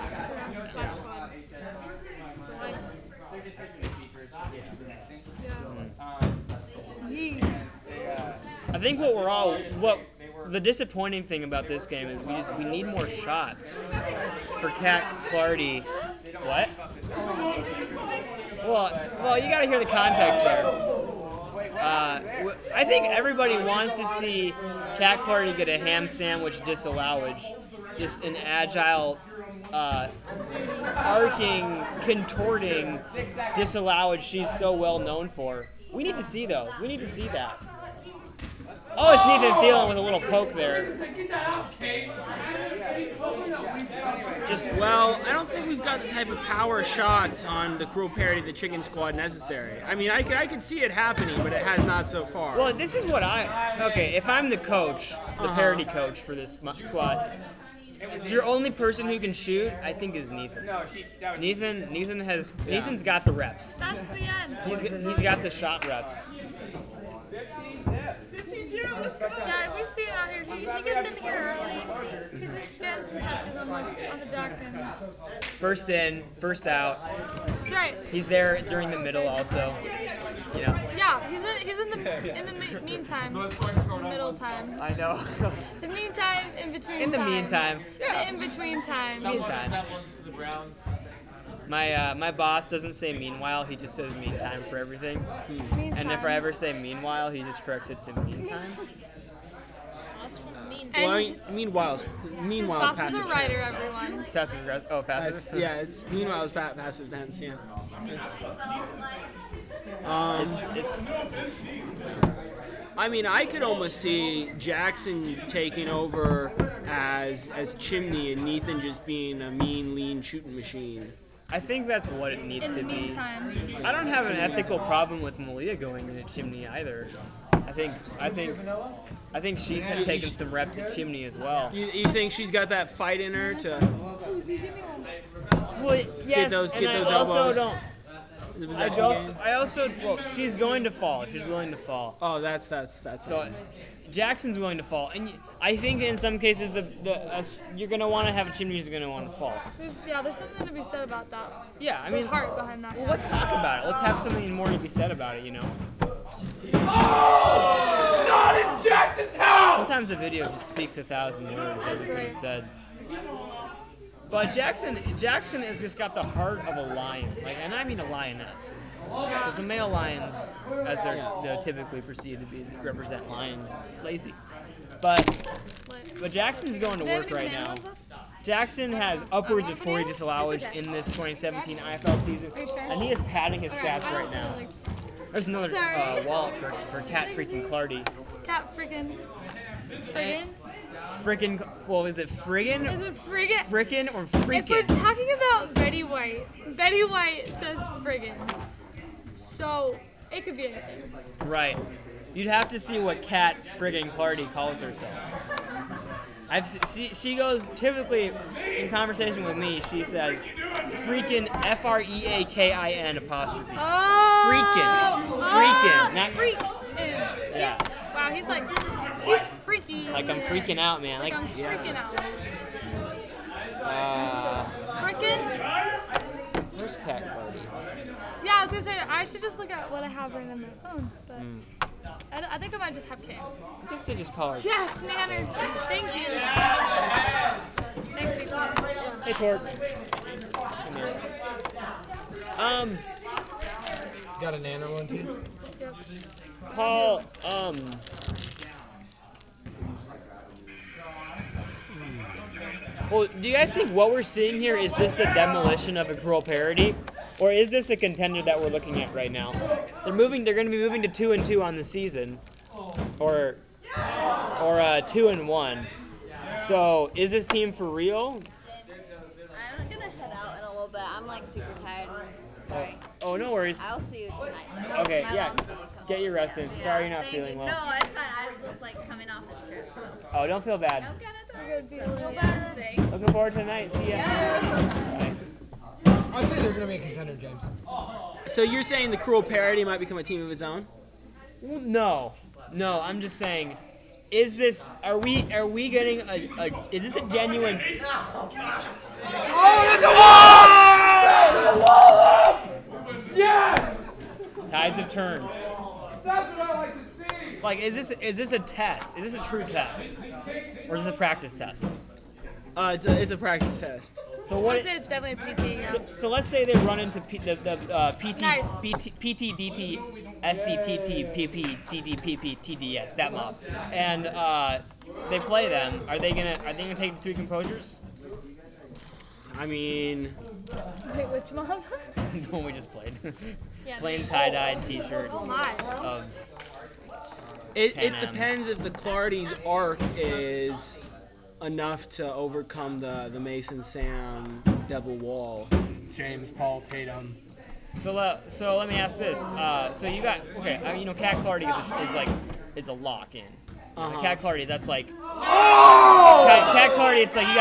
I think what the disappointing thing about this game is we need more shots for Cat Clardy. What? Well, you got to hear the context there. I think everybody wants to see Cat Clardy get a ham sandwich disallowage, just an agile, arcing, contorting disallowage she's so well known for. We need to see those. We need to see that. Oh, it's Nathan Thielen with a little poke there. Well, I don't think we've got the type of power shots on the Cruel Parody of the Chicken Squad necessary. I mean, I could see it happening, but it has not so far. Well, this is what if I'm the coach, the parody coach for this squad, your only person who can shoot, I think, is Nathan. Nathan's got the reps. That's the end. He's got the shot reps. 15-0, let's go. Yeah, we see him out here. He gets in here early. He's just getting some touches on the duck. And First in, first out. that's right. He's there during the middle also. You know. Yeah, he's in the meantime, middle time. I know. The meantime, in between. In the time. meantime. The in between time. Meantime. My boss doesn't say meanwhile, he just says meantime for everything. And if I ever say meanwhile, he just corrects it to meantime. Well, I mean, meanwhile, His is boss is passive a writer, tense. everyone. It's passive aggressive. Oh, passive? Yeah, it's meanwhile is passive tense. Yeah. It's I mean, I could almost see Jackson taking over as Chimney and Nathan just being a mean, lean shooting machine. I think that's what it needs In to the be. meantime. I don't have an ethical problem with Malia going into Chimney either. I think she's taken some reps at Chimney as well. You think she's got that fight in her to Well, yes, those and I elbows? also don't. the I possession also, game? I also, well, she's going to fall. She's willing to fall. Oh, that's So Jackson's willing to fall, and I think in some cases you're gonna want to have a Chimney who's gonna want to fall. There's something to be said about that. Yeah, I The mean, heart behind that. well, let's talk about it. Let's have something more to be said about it. You know. Not in Jackson's house! Sometimes a video just speaks 1,000 words. As That's we could right. have said. But Jackson has just got the heart of a lion, like, and I mean a lioness, because the male lions, as they're typically perceived to be, represent lions, lazy. But Jackson's going to work right now. Jackson has upwards of 40 disallowage in this 2017 IFL season, and he is padding his stats right now. There's another wallet for Cat freaking Clardy. Cat friggin'. Friggin', well, is it friggin'? Is it friggin'? Frickin' or freakin'? If we're talking about Betty White says friggin'. So, it could be anything. Right. You'd have to see what Cat friggin' Clardy calls herself. She goes, typically, in conversation with me, she says, freakin' F-R-E-A-K-I-N apostrophe. Oh! Freakin'. Not, freak. Yeah. Wow, he's freaky. Like I'm freaking out, man. Like I'm freaking out. Frickin'? Where's Cat Clardy? Yeah, I was gonna say, I should just look at what I have right on my phone, but I think I might just have Cams. I guess they just call her. Yes, Nanners. Thank you. Thanks, people. Hey, Court. Come here. Got a nano one too? Yep. Paul, well, do you guys think what we're seeing here is just the demolition of a cruel parody? Or is this a contender that we're looking at right now? They're going to be moving to 2-2 on the season. Or 2-1. So, is this team for real? I'm gonna head out in a little bit. I'm like super tired. Sorry. Oh, no worries. I'll see you tonight though. Okay, My yeah. mom's gonna come Get your rest in. Yeah, Sorry you're not thank feeling you. well. No, it's fine. I was just like coming off the trip, so. Oh, don't feel bad. Okay, that's alright. So feel bad today. Looking forward to tonight. See ya. I'd say they're gonna be a contender, James. So you're saying the cruel parody might become a team of its own? Well, no. I'm just saying, is this? Are we getting is this a genuine? Oh, that's a wall! Yes! Tides have turned. That's what I like to see. Like, is this a test? Is this a true test, or is this a practice test? It's a practice test. So I what? would say it's definitely PT. Yeah. So let's say they run into PT, Nice. PT, DT, SDTT, PP, DD, PP, TDS, that mob, and they play them. Are they gonna take 3 composures? I mean, Wait, which mob? The one we just played. Yeah. Plain tie-dyed T-shirts Oh my. of. it Pan Am. depends if the Clardy's arc is enough to overcome the Mason Sam double wall. James, Paul, Tatum. So let me ask this. So you got Cat Clardy is a lock in. Cat Clardy, that's like Cat Clardy. It's like you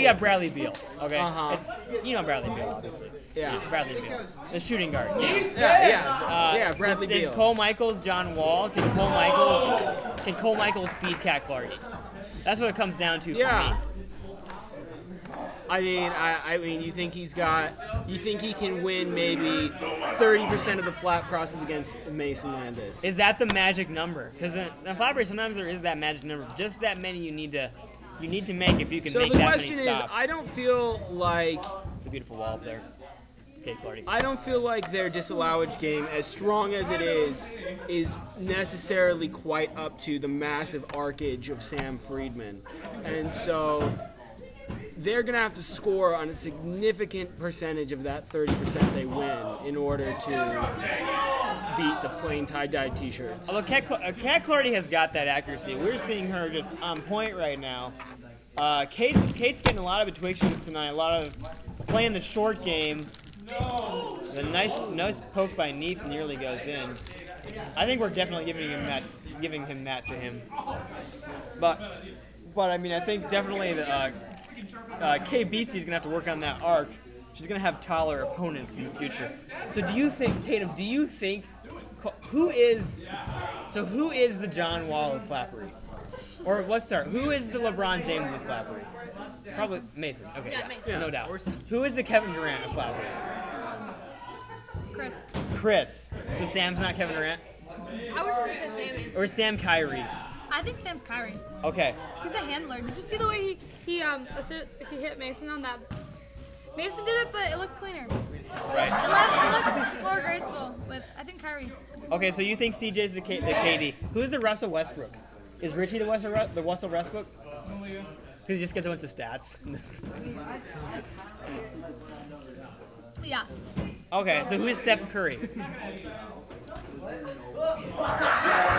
got Bradley Beal. Okay, it's Bradley Beal, obviously. Yeah. Bradley Beal, the shooting guard. Yeah, Bradley Is Beal. Cole Michaels, John Wall? Can Cole Michaels feed Cat Clardy? That's what it comes down to for me. I mean, you think he can win maybe 30% of the flat crosses against Mason Landis? Is that the magic number? Because in Flappery, sometimes there is that magic number. Just that many you need to make if you can make that many stops. So the question is, I don't feel like it's a beautiful wall up there. Okay, Clardy. I don't feel like their disallowage game, as strong as it is necessarily quite up to the massive arcage of Sam Friedman, and so they're going to have to score on a significant percentage of that 30% they win in order to beat the plain tie-dye T-shirts. Although Cat Clardy has got that accuracy. We're seeing her just on point right now. Kate's getting a lot of betwixtions tonight, a lot of playing the short game. The nice poke by Neath nearly goes in. I think we're definitely giving him that to him. But I mean, I think definitely the KBC is gonna have to work on that arc. She's gonna have taller opponents in the future. So do you think, Tatum? Do you think who is the John Wall of Flappery? Or let's start. Who is the LeBron James of Flappery? Probably Mason. Okay, Yeah, Mason. No doubt. Who is the Kevin Durant of Flappery? Chris. So Sam's not Kevin Durant? I was going to say Sammy. Or Sam Kyrie? I think Sam's Kyrie. Okay. He's a handler. Did you see the way he hit Mason on that Mason did it, but it looked cleaner. Right. It looked more graceful with, I think, Kyrie. Okay, so you think CJ's the KD. Who's the Russell Westbrook? Is Richie the Russell Westbrook? Because he just gets a bunch of stats. Yeah. Okay, so who's Steph Curry? Are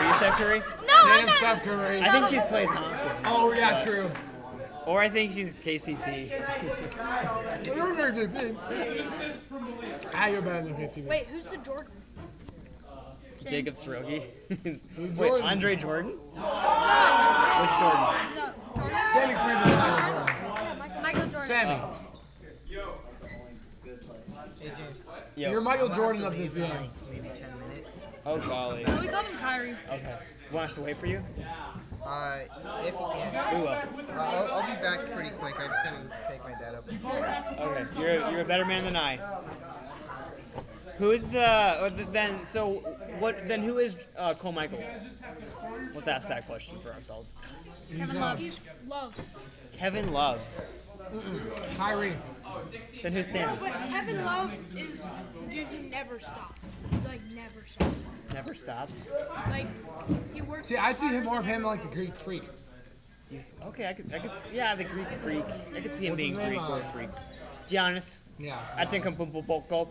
you Steph Curry? No, I'm not. Steph Curry. I think she's Klay Thompson. Oh yeah, true. Or I think she's KCP. You're better than KCP. Wait, who's the Jordan? Jacob Soroki. Wait, Jordan. Andre Jordan? No. Which Jordan? No. Jordan? Sammy Freeman. Michael Jordan. Sammy. Yo. You're Michael Jordan of this game. Maybe 10 minutes. Oh, golly. No, we called him Kyrie. Okay. You want us to wait for you? If you can. We will. I'll be back pretty quick. I just gotta take my dad up. Okay, you're a better man than I. Who is who is Cole Michaels? Let's ask that question for ourselves. Kevin Love. He's Love. Kevin Love. Kyrie. Then who's Sammy? No, but Kevin Love is, dude, he never stops. Like, never stops. Never stops. Like, he works. See, I'd see him more of him like the Greek freak. Okay, I could, yeah, the Greek freak. I could see him being Greek or a freak. Giannis. Yeah. I think I'm PTTTST.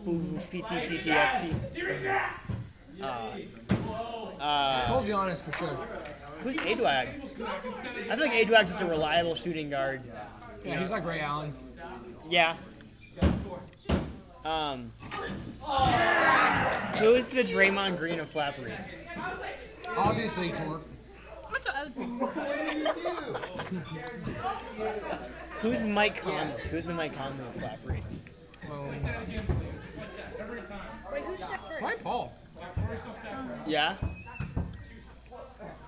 Cole Giannis for sure. Who's Adwag? I feel like Adwag's just a reliable shooting guard. Yeah, he's like Ray Allen. Yeah. Who is the Draymond Green of Flappery? Obviously, Torque. That's what I was thinking. Who's Mike Conley? Who's the Mike Conley of Flappery? Wait, who's Steph Curry? Why Paul? Yeah?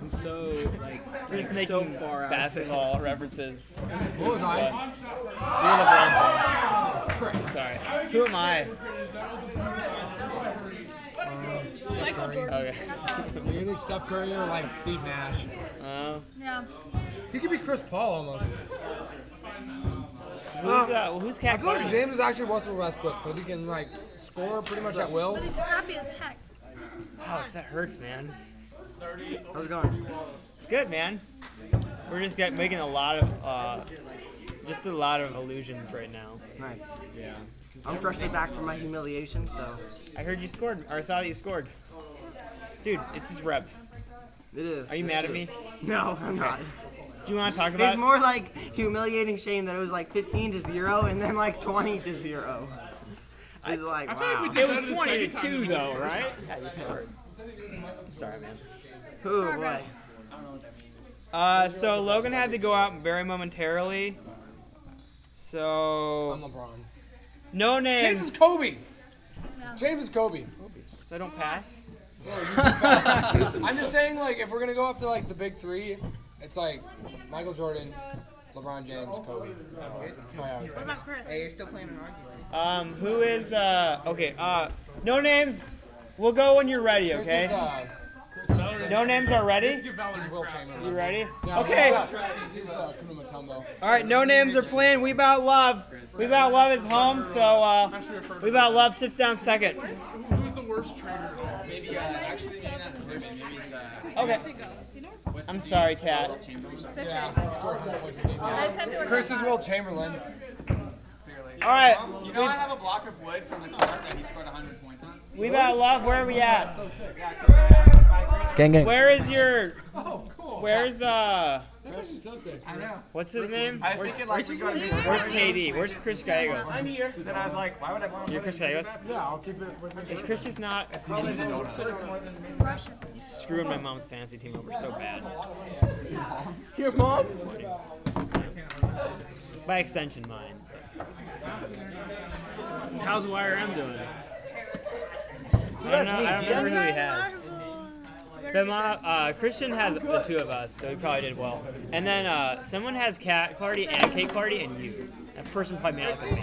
I'm so We're just making so far out. basketball references. What was I? You're LeBron James. Sorry. Who am I? Michael Jordan. Okay. You're either Steph Curry or like Steve Nash. Yeah. He could be Chris Paul almost. Who's I Cat feel like Carter? James is actually Russell Westbrook because he can like score pretty much at will. But he's scrappy as heck. Ouch, that hurts, man. How's it going? It's good, man. We're just making a lot of illusions right now. Nice. Yeah. I'm freshly back from my humiliation, so. I heard you scored, or I saw that you scored. Dude, it's just reps. It is. Are you mad at me? No, I'm not. Do you want to talk about It's more like humiliating shame that it was like 15-0 and then like 20-0. It's like, wow. It was 20-2 though, right? Yeah, you scored. Sorry, man. Ooh, boy. So Logan had to go out very momentarily. So I'm LeBron. no names. James is Kobe. James is Kobe. So I don't pass. I'm just saying, like, if we're gonna go after like the big three, it's like Michael Jordan, LeBron James, Kobe. What about Chris? Hey, you're still playing an argument. Who is okay? No names. We'll go when you're ready. Chris Okay. is, No names are ready. He's Will Chamberlain. You ready? Yeah, Okay. He's Kuna Mutombo. All right. No names are playing. We About Love. We About Love is home. So We About Love sits down second. Who's the worst trader at all? Maybe actually maybe not maybe it's Okay. I'm sorry, Kat. Yeah, scored 10 points a game. Yeah. Chris is Will Chamberlain. All right. You know I have a block of wood from the court that he scored 100 points on. We About Love. Where are we at? Gang. Where is your? Oh, cool. Where's That's actually so sick. I know. What's his name? I was thinking like we got Where's KD? Where's Chris Gallegos? I'm here. So then I was like, why would I want to? You're Chris Gallegos? Yeah, I'll keep it with me. Is Chris just not? He's screwing my mom's fantasy team over so bad. Your mom? By extension, mine. How's YRM doing? I don't know. I don't remember who he has. Christian has the two of us, so he probably did well. And then someone has Cat Clardy and Kate Clardy and you. That person probably made like a man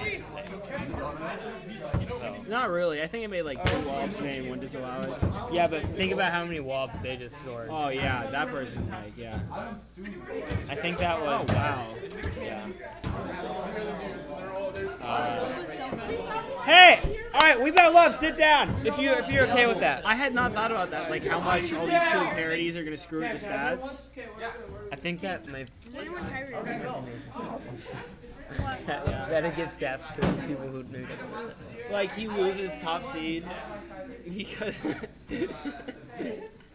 today. Not really. I think I made like 2 wobs today and 1 disallowed. Yeah, but think about how many wobs they just scored. Oh yeah, that person like yeah. I think that was. Oh wow. Yeah. Hey! All right, we about love. Sit down if you're okay with that. I had not thought about that, like how much all these cool parodies are gonna screw with the stats. I think that might. Is anyone tired? That'll give stats to people who knew that. Like he loses top seed because.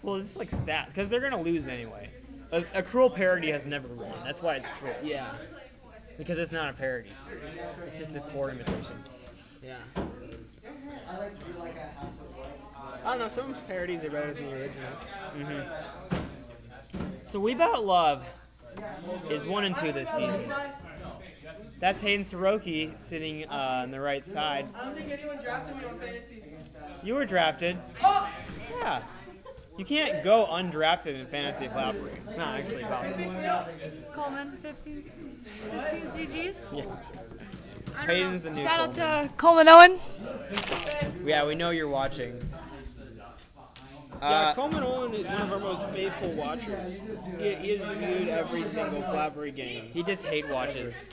Well, it's just like stats because they're gonna lose anyway. A cruel parody has never won. That's why it's cruel. Yeah. Because it's not a parody. It's just a poor imitation. Yeah. I don't know. Some parodies are better than the original. Mm-hmm. So We About Love is 1-2 this season. That's Hayden Soroki sitting on the right side. I don't think anyone drafted me on fantasy. You were drafted. Yeah. You can't go undrafted in fantasy Flappery. It's not actually possible. Coleman, 15 CGs. Yeah. Hayden's the new Shout out Coleman. to Coleman Owen. Yeah, we know you're watching. Yeah, Coleman Owen is one of our most faithful watchers. He has reviewed every single Flappery game. He just hate watches.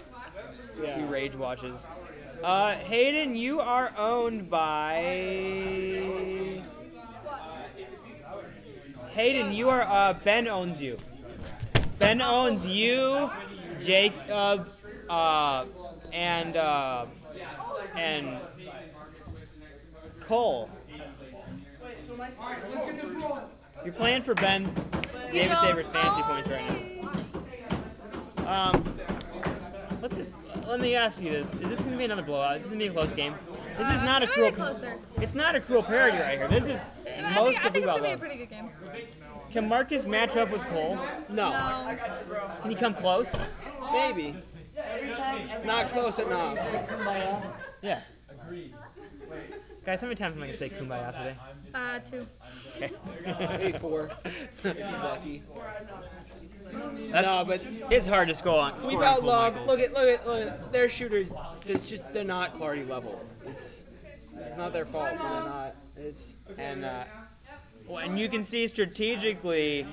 Yeah. He rage watches. Hayden, you are owned by... Hayden, you are, Ben owns you. Ben owns you, Jacob, and Cole. Wait, so let's get this rolling. You're playing for Ben David Saber's fantasy points right now. Let me ask you this. Is this going to be another blowout? Is this going to be a close game? This is not a cruel. It's not a cruel parody right here. This is most of I think it's about gonna be a love. pretty good game. Can Marcus match up with Cole? No. Can he come close? Maybe. Not close enough. Yeah. Guys, how many times am I going to say Kumbaya today? 2. Okay. Maybe 4. If he's lucky. No, but it's hard to score on. We About Love. Look at their shooters. They're not Clardy level. It's not their fault. They're not. And you can see strategically,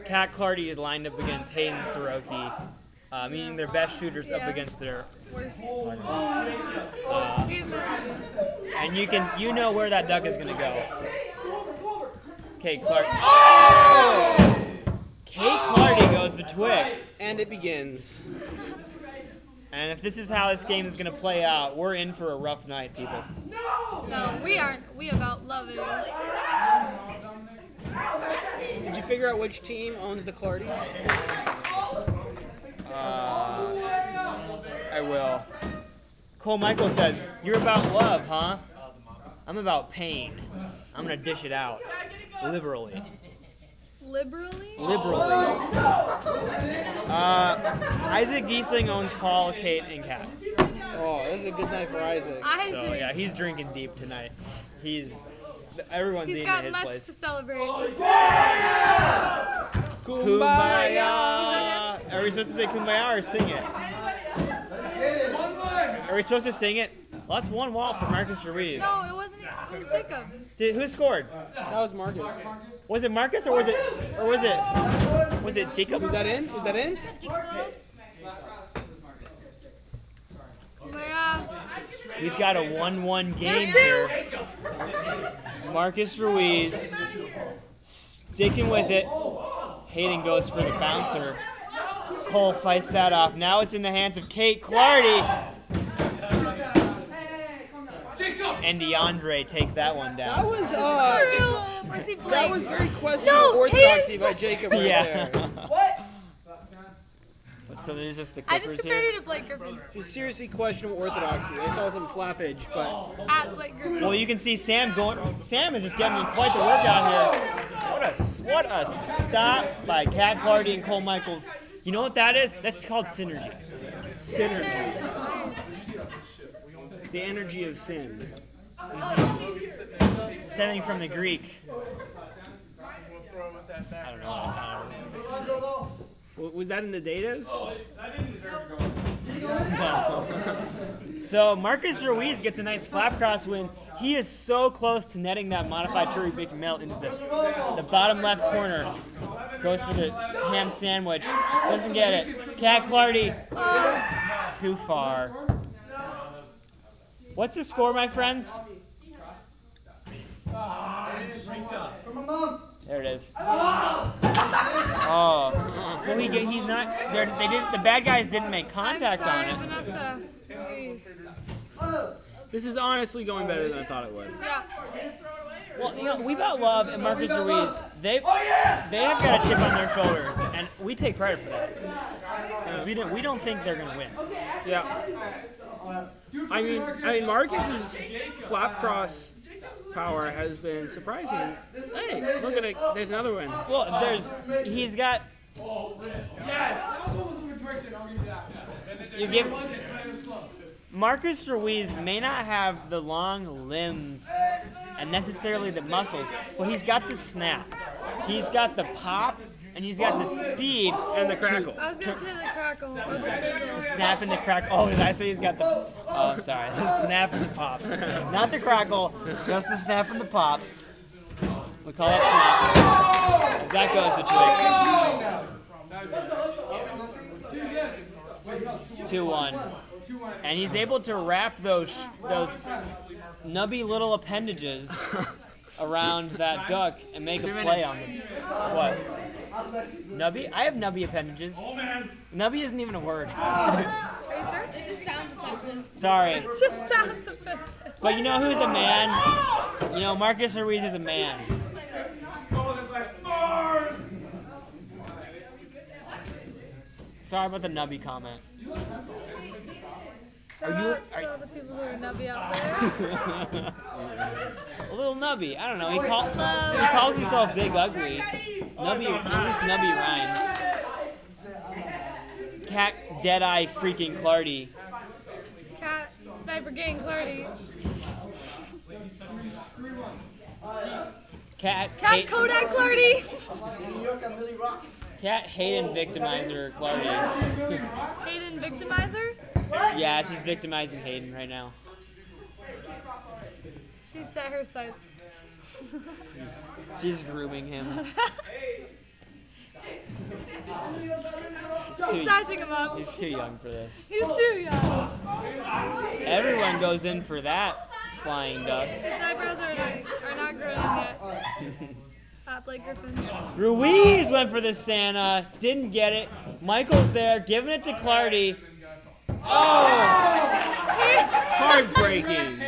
Cat Clardy is lined up against Hayden Soroki, meaning their best shooters up against their worst. And you know where that duck is gonna go. Okay, Clark. Kate Clardy goes betwixt. And it begins. And if this is how this game is going to play out, we're in for a rough night, people. No, we aren't. We About Love is. Did you figure out which team owns the Clardy? I will. Cole Michael says, "You're about love, huh? I'm about pain. I'm going to dish it out. Liberally." Liberally? Isaac Giesling owns Paul, Kate, and Kat. Oh, this is a good night for Isaac. So yeah, he's drinking deep tonight. Everyone's eating at his got much place. to celebrate. Kumbaya! Are we supposed to say Kumbaya or sing it? Are we supposed to sing it? Well, that's one wall for Marcus Ruiz. No, it wasn't. It was Jacob. Who scored? That was Marcus. Was it Marcus or was it Jacob? Is that in? We've got a 1-1 game here. Marcus Ruiz sticking with it. Hayden goes for the bouncer. Cole fights that off. Now it's in the hands of Kate Clardy. And DeAndre takes that one down. That was that was very questionable orthodoxy by Jacob right there. So there's just the I Clippers just compared here. it to Blake Griffin. Just seriously questionable orthodoxy. I saw some flappage, but At Blake Griffin. Well, you can see Sam is just getting in quite the workout here. What a stop by Cat Clardy and Cole Michaels. You know what that is? That's called synergy. Synergy. The energy of sin. Stemming from the Greek. I don't know. Was that in the data? No. So Marcus Ruiz gets a nice flap cross win. He is so close to netting that modified Turi Big Melt into the bottom left corner. Goes for the ham sandwich. Doesn't get it. Cat Clardy. Too far. What's the score, my friends? There it is. Oh, well, he's not. They didn't. The bad guys didn't make contact I'm sorry, on it. Vanessa. Please. This is honestly going better than I thought it would. Yeah. Well, you know, We About Love and Marcus Ruiz, they have got a chip on their shoulders, and we take credit for that. We don't think they're gonna win. Yeah. I mean, Marcus's flap cross power has been surprising. Hey, look at it. There's another one. Well, he's got. You give. Marcus Ruiz may not have the long limbs and necessarily the muscles, but he's got the snap. He's got the pop, and he's got the speed and the crackle. I was gonna say the crackle. The snap and the crack. Oh, did I say he's got the? Oh, I'm sorry. The snap and the pop, not the crackle, just the snap and the pop. We call it snap. That goes betwixt. 2-1. And he's able to wrap those nubby little appendages around that duck and make a play on them. What? Nubby? I have nubby appendages. Nubby isn't even a word. Are you sure? It just sounds offensive. Sorry. It just sounds offensive. But you know who's a man? You know, Marcus Ruiz is a man. Sorry about the nubby comment. Shout out to all the people who are nubby out there. A little nubby. I don't know. He calls himself Big Ugly. Nubby, at least nubby rhymes. Cat, Deadeye, freaking Clardy. Cat, Sniper Gang, Clardy. Cat, Kodak, Clardy. Cat, Hayden, Victimizer, Clardy. Hayden, Victimizer? Yeah, she's victimizing Hayden right now. She set her sights. She's grooming him. She's sizing him up. He's too young for this. He's too young. Everyone goes in for that flying duck. His eyebrows are not grown in yet. Blake Griffin. Ruiz went for the Santa, didn't get it. Michael's there, giving it to Clardy. Oh! Heartbreaking.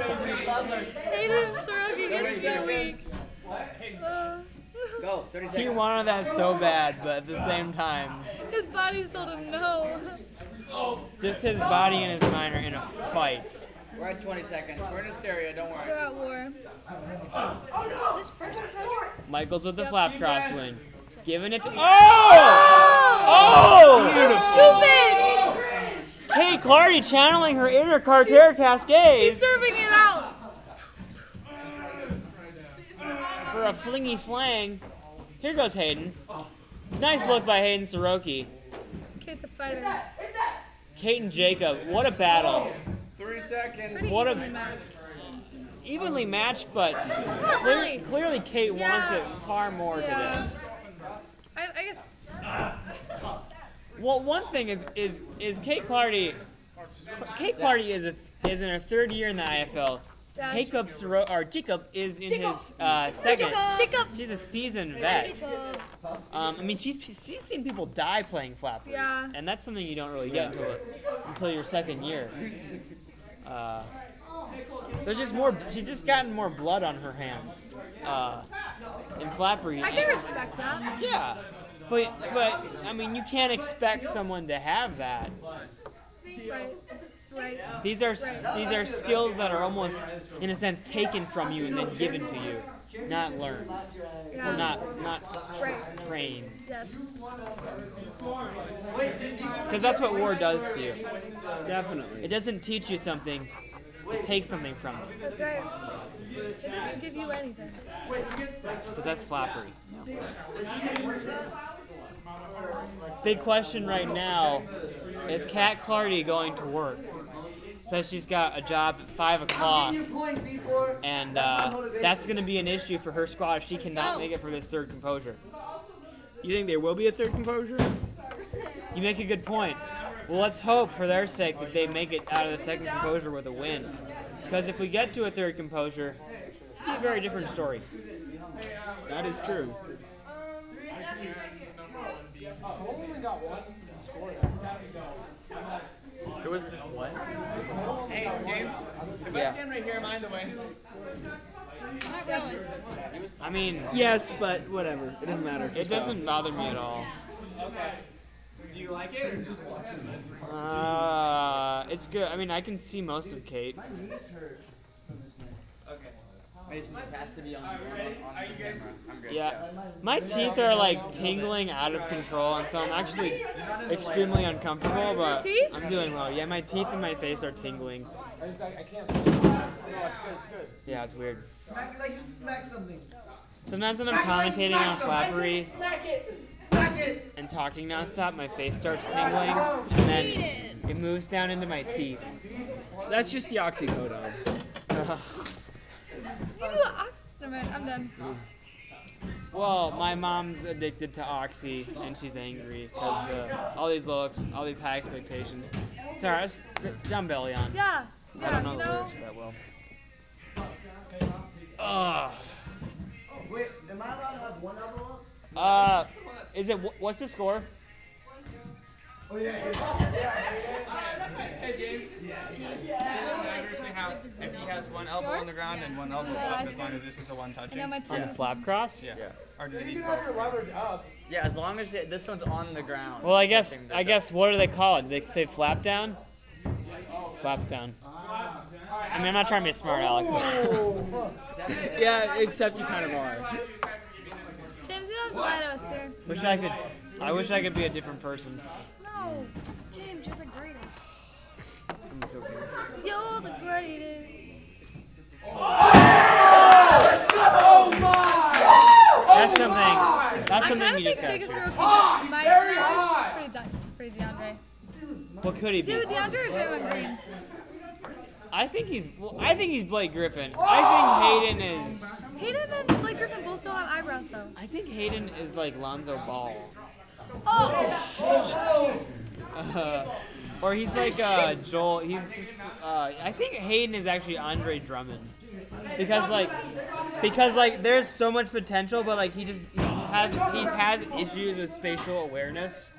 Hayden and Soroki gets so weak. Go, 30 seconds. He wanted that so bad, but at the same time, His body told him no. just his body and his mind are in a fight. We're at 20 seconds. We're in hysteria, don't worry. They're at war. Is this first approach? Michael's with the Yep. flap crosswind. Giving it to. Oh! Scoopage! Hey, Clardy channeling her inner Carter Cascades. She's serving it out. For a flingy flang. Here goes Hayden. Nice look by Hayden Soroki. Kate's a fighter. Kate and Jacob, what a battle. 3 seconds. Pretty What a- evenly matched. Evenly matched, but Not really. clearly Kate wants it far more today. I guess. Well, one thing is Kate Clardy. Kate Clardy is in her third year in the IFL. Jacob is in his second. Jacob. She's a seasoned vet. I mean, she's seen people die playing Flappery. Yeah. And that's something you don't really get until your second year. There's just more. She's just gotten more blood on her hands in Flappery. I can respect that. Yeah, but I mean, you can't expect someone to have that. Right. These are skills that are almost, in a sense, taken from you and then given to you, not learned, Yeah. or not trained. Yes. Because that's what war does to you. Definitely. It doesn't teach you something; it takes something from you. That's right. It doesn't give you anything. But that's Flappery. Big question right now: is Kat Clardy going to work? Says she's got a job at 5 o'clock, and that's going to be an issue for her squad if she cannot make it for this third composure. You think there will be a third composure? You make a good point. Well, let's hope for their sake that they make it out of the second composure with a win. Because if we get to a third composure, it's a very different story. That is true. only got one score. It was just one. Hey, James, if I stand right here, am I in the way? Not really. I mean, Yes, but whatever. It doesn't matter. it doesn't bother me at all. Okay. Do you like it or just watching it? It's good. I mean, I can see most of Kate. Okay. It has to be on the camera. I'm good. Yeah. My teeth are like tingling out of control, and so I'm actually extremely uncomfortable, but teeth? I'm doing well. Yeah, my teeth and my face are tingling. I can't. No, it's good. Yeah, it's weird. Smack it like you smack something. Sometimes when I'm commentating on Flappery Smack it! Smack it! and talking nonstop, my face starts tingling, and then it moves down into my teeth. That's just the oxycodone. You do ox. Never mind, I'm done. Well, my mom's addicted to Oxy, and she's angry because all these looks, all these high expectations. Sorry, let's jump belly on. Yeah, I don't know you the know. lyrics that well. Ugh. Wait, am I allowed to have one elbow up? Is it? What's the score? Oh, yeah. Hey, James. Does it matter if he has one elbow on the ground and one elbow Yeah, up I as long see. as this is the one touching? I know my On the tongue. flap cross? Yeah. Or do You they can need have your both? leverage up. Yeah, as long as this one's on the ground. Well, I guess what do they call it? They say flap down? It's flaps down. I mean, I'm not trying to be a smart aleck. Yeah, except you kind of are. James, you don't have to lie to us here. I wish I could be a different person. No, James, you're the greatest. I'm joking. You're the greatest. That's something I you just think got Jake is to. real cute. My choice is pretty DeAndre. What could he Is be? he DeAndre or Draymond Green? I think he's Blake Griffin. I think Hayden is. Hayden and Blake Griffin both don't have eyebrows though. I think Hayden is like Lonzo Ball. Oh! Or he's like Joel. He's just, I think Hayden is actually Andre Drummond. Because there's so much potential, but like he has issues with spatial awareness.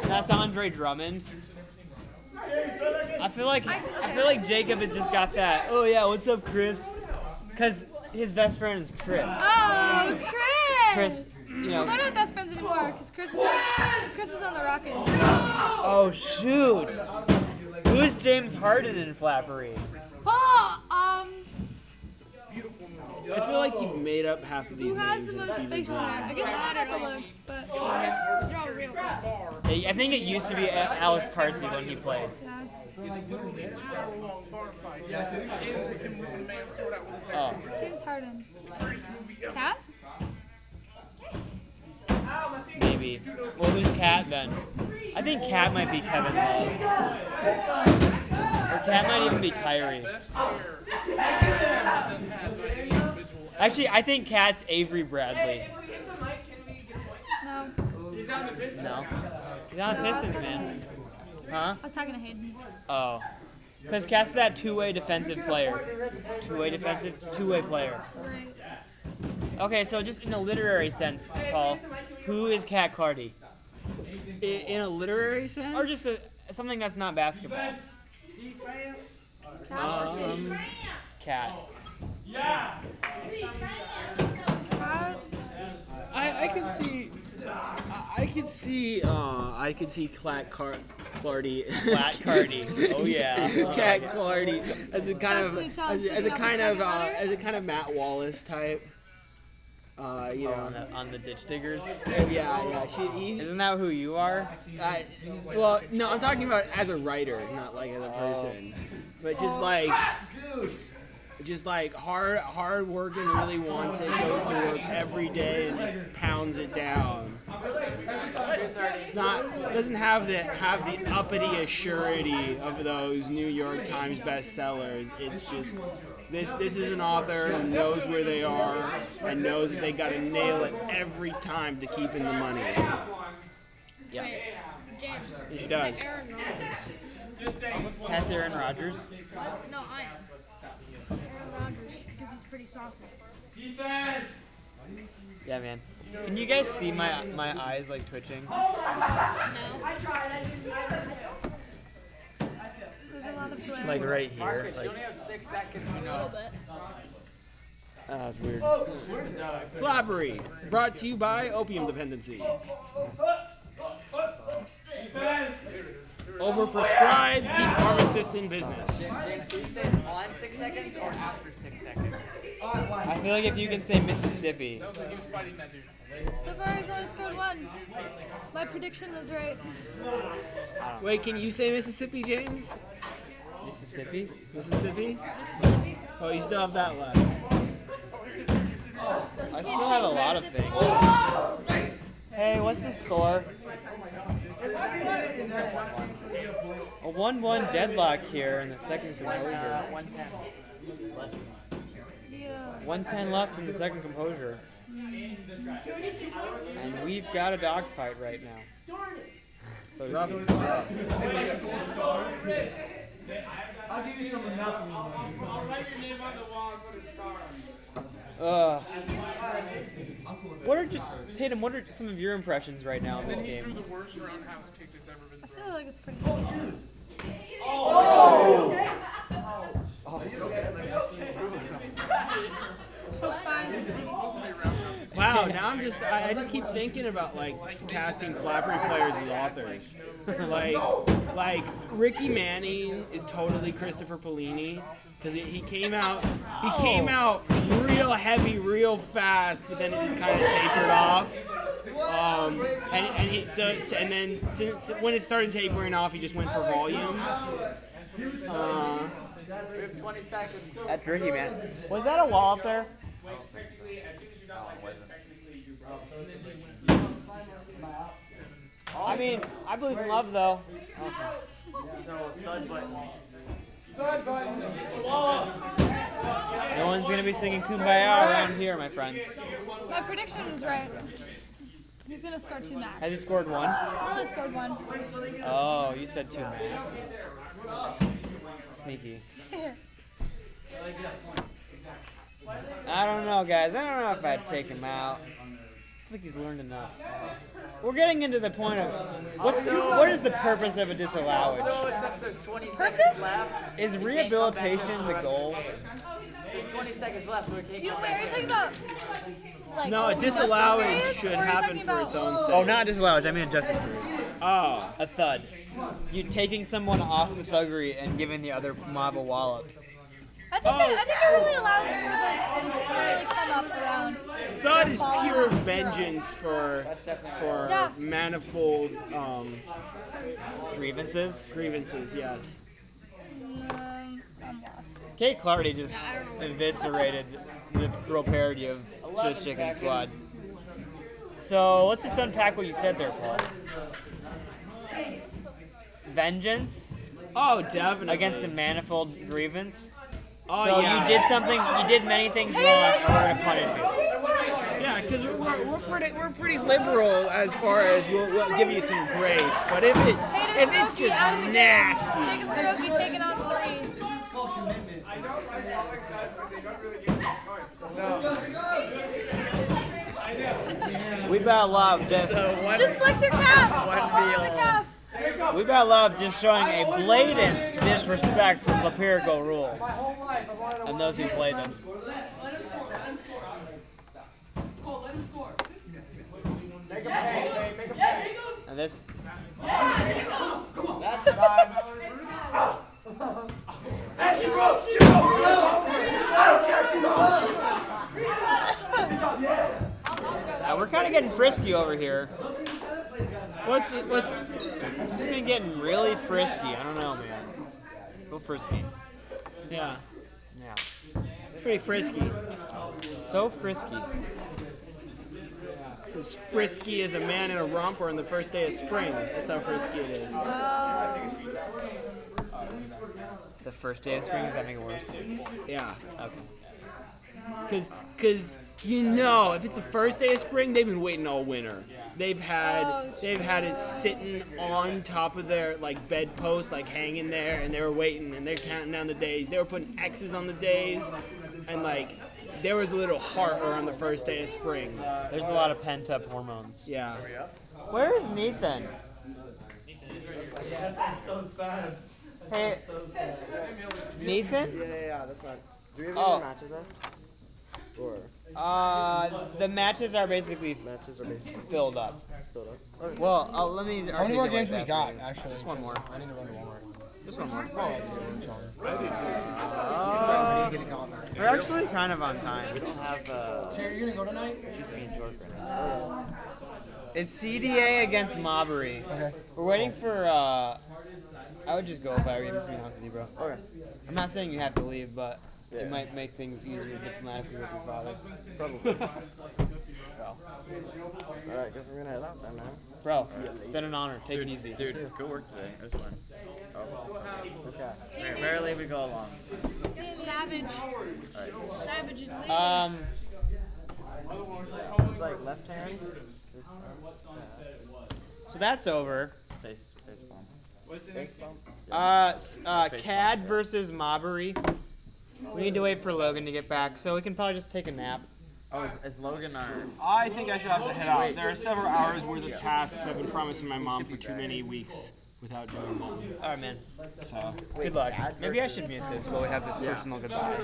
That's Andre Drummond. I feel like Jacob has just got that. Oh yeah, what's up, Chris? Because his best friend is Chris. Oh, Chris! You know. Well, they're not best friends anymore because Chris is on the Rockets. Oh shoot! Who is James Harden in Flappery? Oh, I feel like you've made up half of these who has names. the most facial hair? I guess it's not at the looks, but I think it used to be Alex Carsey when he played. yeah. Oh. James Harden. Cat? Maybe. Well, who's Cat then? I think Cat might be Kevin Love. Or Cat might even be Kyrie. Actually, I think Cat's Avery Bradley. If we hit the mic, can we get a point? No. He's on the Pistons. No. He's on the Pistons, man. Huh? I was talking to Hayden. Oh. Because Cat's that two-way defensive player. Two-way player. Right. Okay, so just in a literary sense, Paul, who is Cat Clardy? In a literary sense? Or just something that's not basketball. Cat. I could see Clardy. Flat Cardi. Oh yeah. Cat Clardy as a kind of Matt Wallace type. You know, on the Ditch Diggers. Yeah. Isn't that who you are? Well, no, I'm talking about as a writer, not like as a person. But just like hard working, really wants it, goes to work every day and just pounds it down. Doesn't have the uppity assurity of those New York Times bestsellers. It's just this is an author who knows where they are and knows that they got to nail it every time to keep in the money. Yeah. James. She does. Aaron Rodgers. That's Aaron Rodgers. No, I am. Aaron Rodgers, because he's pretty saucy. Defense! Yeah, man. Can you guys see my eyes like twitching? No. I tried. I didn't. There's a lot of glare. Like right here. Marcus, Like, you only have 6 seconds. A little bit. that was weird. Flappery, brought to you by Opium Dependency. Overprescribed, keep pharmacists in business. James, so you say on 6 seconds or after 6 seconds? I feel like if you can say Mississippi. So far, he's only scored 1. My prediction was right. Wait, can you say Mississippi, James? Mississippi? Mississippi? Oh, you still have that left. I still have a lot of things. Hey, what's the score? A 1-1 deadlock here in the second composure. 110. 110 left in the second composure. And we've got a dogfight right now. So I'll give you some monopoly. I'll write your name on the wall and put a star on it. What are Tatum? What are some of your impressions right now in this He threw game? the worst roundhouse kick that's ever been I thrown. feel like it's pretty good. So fine. Wow, now I just keep thinking about like casting Flappery players as authors. like Ricky Manning is totally Christopher Polini because he came out real heavy, real fast, but then it just kind of tapered off. And then since when it started tapering off, he just went for volume. We have 20 seconds. That's Ricky, man. Was that a wall up there? I mean, I believe in love, though. So, thud button. No one's gonna be singing "Kumbaya" around here, my friends. My prediction was right. He's gonna score 2 max. Has he scored 1? He really scored 1. Oh, you said 2 max. Sneaky. I don't know, guys. I don't know if I'd take him out. I think he's learned enough. We're getting into the point of what is the purpose of a disallowage? There's 20 Purpose? seconds left. Is rehabilitation the goal? There's 20 seconds left, so we can't You, come wait, are you back talking in. about like No, a justice disallowance periods, should or are you happen talking for about, its own sake. Oh, not disallowage. I mean a justice period. Oh. A thud. You taking someone off the thuggery and giving the other mob a wallop. I think it really allows for the team to really come up around. Thud is pure vengeance for Yeah. manifold Grievances? grievances, yes. I'm lost. Kate Clardy just eviscerated the cruel parody of the Chicken Squad. So let's just unpack what you said there, Paul. Vengeance Oh, definitely. against the manifold grievance. Oh, So yeah. you did many things wrong, and we're gonna punish you. Yeah, because we're pretty liberal as far as we'll give you some grace, but if it's Soroki just out of the nasty, game. Jacob Soroki taking on 3. We better love just Just flex your calf. Follow the calf. we better love just showing a blatant disrespect for Flaperico rules and those who play them. And this. That's time. We're kind of getting frisky over here. What's just been getting really frisky. I don't know, man. Real frisky. yeah, Yeah. it's pretty frisky. So frisky. It's as frisky as a man in a romper on the first day of spring. That's how frisky it is. The first day of spring, does that make it worse? Yeah. Okay. Because you know, if it's the first day of spring, they've been waiting all winter. They've had it sitting on top of their like bedpost, like hanging there, and they were waiting, and they're counting down the days. They were putting X's on the days, and like there was a little heart around the first day of spring. There's a lot of pent up hormones. Yeah. Where is Nathan? That's so sad. Hey, Nathan? Yeah, that's fine. Do we have Oh. any matches left? Or The matches are basically filled up. filled up? Okay. Well, let me. How many more articulate games we that got, for you. actually? Just one more. I need to run to Walmart. Just one more. Oh, We're actually kind of on time. We don't have. Terry, you gonna go tonight? It's just me and George right now. It's CDA against Mobbery. Okay. We're waiting for. I would just go if I were you, to be honest with you, bro. Okay. I'm not saying you have to leave, but Yeah. it might make things easier diplomatically with your father. Probably. Bro. Alright, guess I'm gonna head out then, man. Bro, it's been an honor. Take it easy. Dude, good work today. It was fun. Okay. Rarely we go along. Savage. Savage is leaving. It's like left hand. So that's over. Face palm. Face bump. CAD versus Mobbery. We need to wait for Logan to get back, so we can probably just take a nap. Oh, is Logan our... I think I should have to head out. There are several hours worth of tasks I've been promising my mom for too many weeks without doing them. All right, man. So. Good luck. Maybe I should mute this while we have this personal goodbye.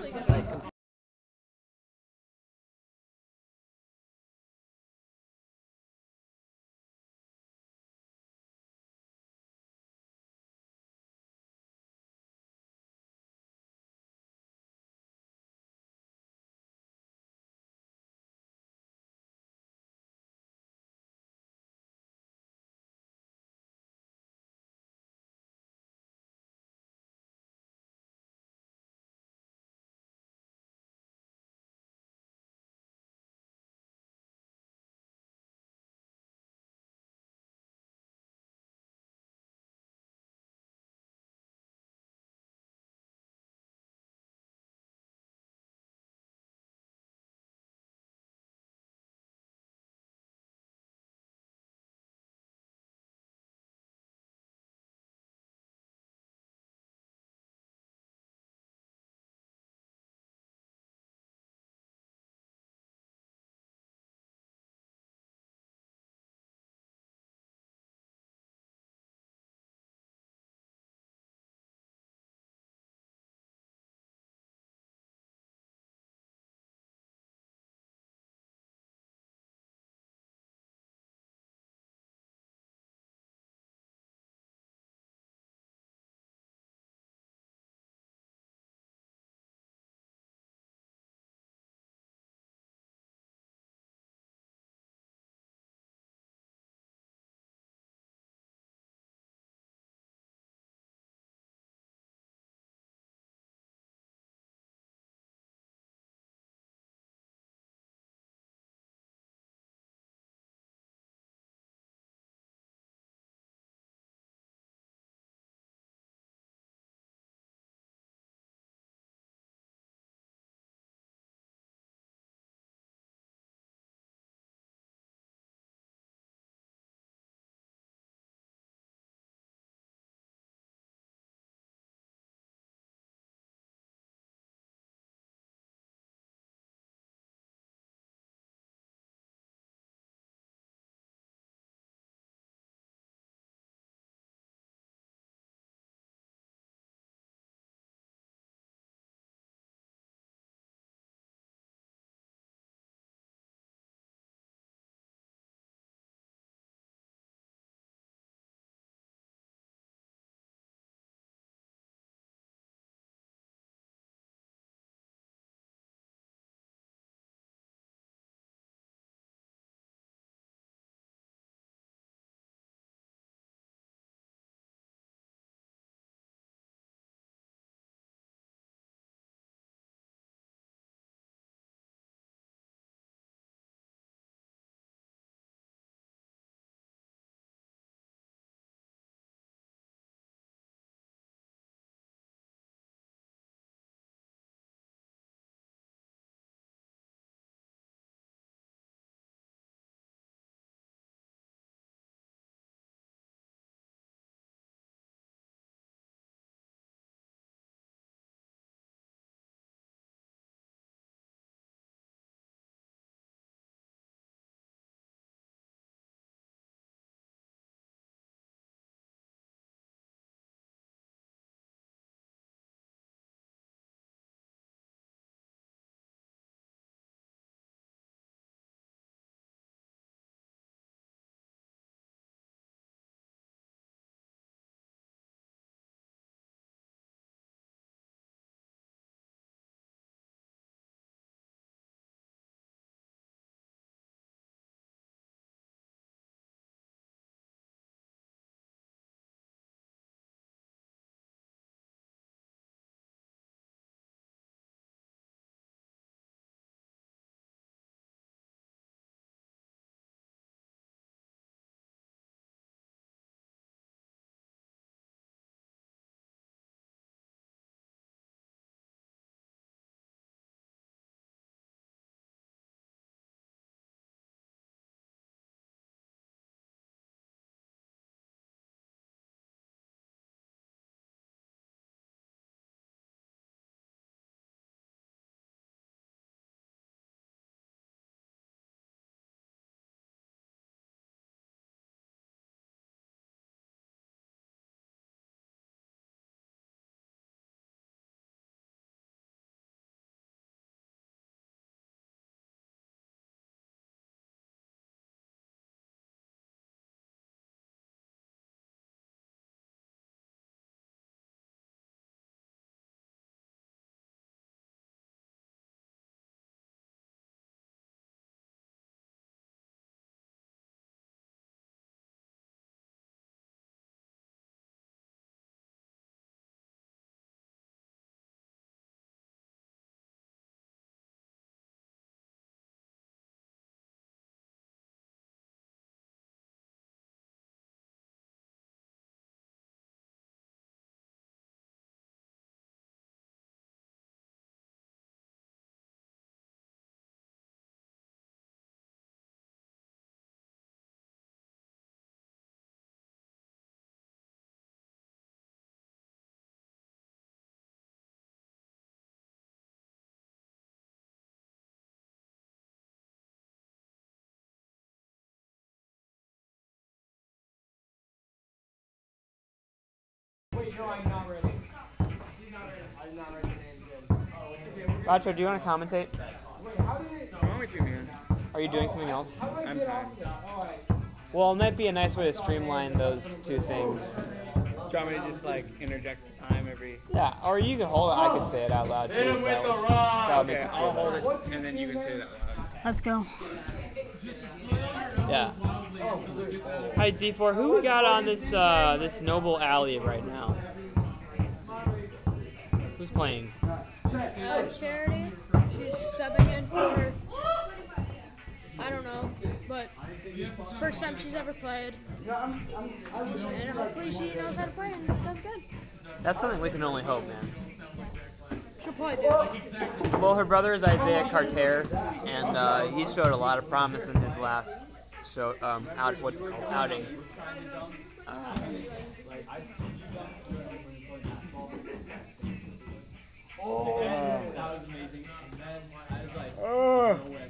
No, I'm not ready. He's not ready. I'm not ready to name again. Racho, do you want to commentate? How did it? I'm with you, man. Are you doing something else? How do I I'm get tired. off this? Oh, Well, it might be a nice way to streamline those two things. Do you want me to just like interject the time every? Yeah, or you can hold it. I could say it out loud too. Hit him with That the would- rock. that would make Okay, it feel I'll hold better. it, and then you can say that loud. Let's go. Yeah. Hi Z4, who we got on this this noble alley right now? Who's playing? Charity. She's subbing in for. I don't know, but it's the first time she's ever played. And hopefully she knows how to play and does good. That's something we can only hope, man. She'll probably do. Well, her brother is Isaiah Carter, and he showed a lot of promise in his last show, what's it called, outing. That was amazing. And then I was like, no way,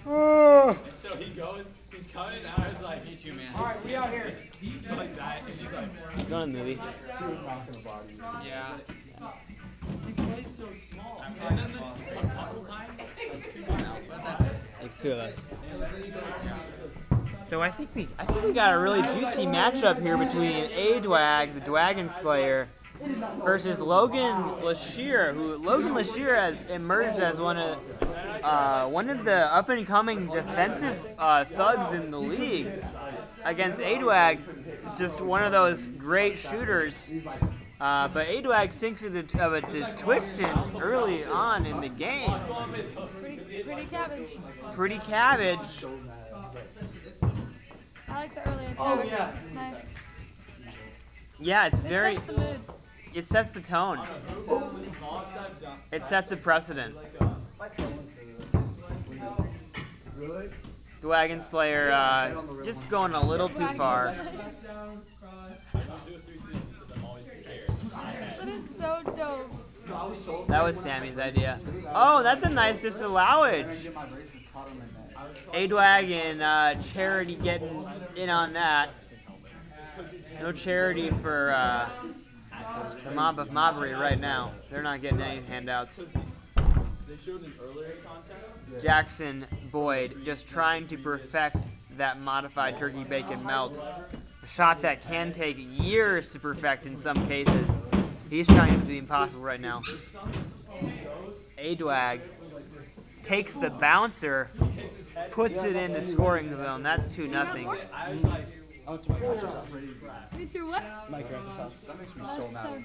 and so he goes, he's coming, and I was like, me too, man. Alright, we out here. He goes that, and he's like, Going to the movie. yeah. He plays so small. And then a couple times, like 2 times, but that's okay. It's two of us. So I think we got a really juicy matchup here between A-Dwag, the Dwagon Slayer, versus Logan Lashir, who Logan Lashir has emerged as one of the up-and-coming defensive thugs in the league. Against A-Dwag, just one of those great shooters. But A-Dwag sinks into a detwiction early on in the game. Pretty cabbage. Pretty cabbage. I like the early attack. Oh, yeah. It's nice. Yeah, it's very. It sets the mood. It sets the tone. It sets a precedent. Dwagon Slayer just going a little too far. That is so dope. That was Sammy's idea. Oh, that's a nice disallowage. A-Dwag and Charity getting in on that. No Charity for the Mob of Mobbery right now. They're not getting any handouts. They showed an earlier contest. Jackson Boyd just trying to perfect that modified turkey bacon melt. A shot that can take years to perfect in some cases. He's trying to do the impossible right now. A-Dwag takes the bouncer, puts it in the scoring zone. That's 2-0. Me too, what? That makes me so mad.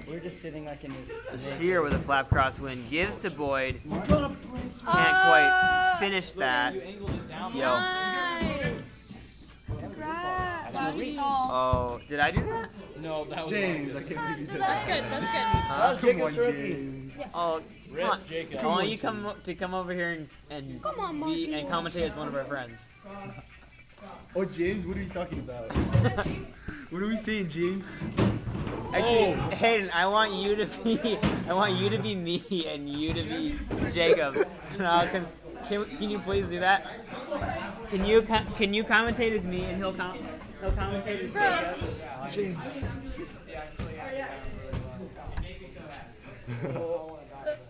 We're just sitting like in this. Shear with a flap cross win gives to Boyd. Can't quite finish that. Yo. Nice. Congrats. Wow, he's tall. Oh, did I do that? No, that was James, I can't believe you did That's that. good. That's good. Huh? Jacob's rookie. Oh, come on. Jacob. I want you come over here and Come on, be and Marcus. commentate as one of our friends. Oh, James, what are you talking about? What are we saying, James? Actually, Hayden, I want you to be me and you to be Jacob. Can you please do that? Can you commentate as me and he'll commentate as Jacob? James.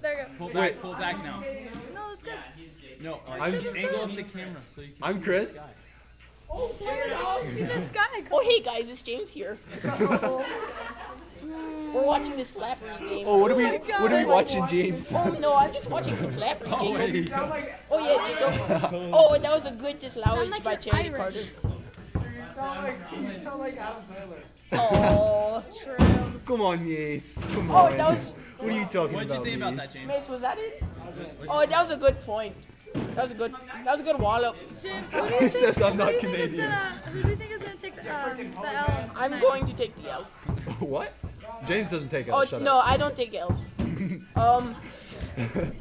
There you go. Pull back now. No, it's good. No, I'm- angle up the camera so you can I'm see Chris. the sky. See this guy. Oh, hey guys, it's James here. We're watching this Flappery game. Oh, what are we watching, James? Oh no, I'm just watching some Flappery, wait. Jacob. Oh yeah, Jacob. Oh, that was a good disallowage like by you're Charity Irish. Carter. You sound like Adam Sandler. Oh, True. Come on, Mace. Come oh, on. that was. What are you talking What'd you about, think about that, Mace? James? Mace, was that it? Oh, that was a good point. That was a good wallop. James, who do you He think, says I'm who not do you think is Canadian. who do you think is gonna take the L? I'm tonight? going to take the L. What? James doesn't take it. Oh Shut no, up. I don't take L's.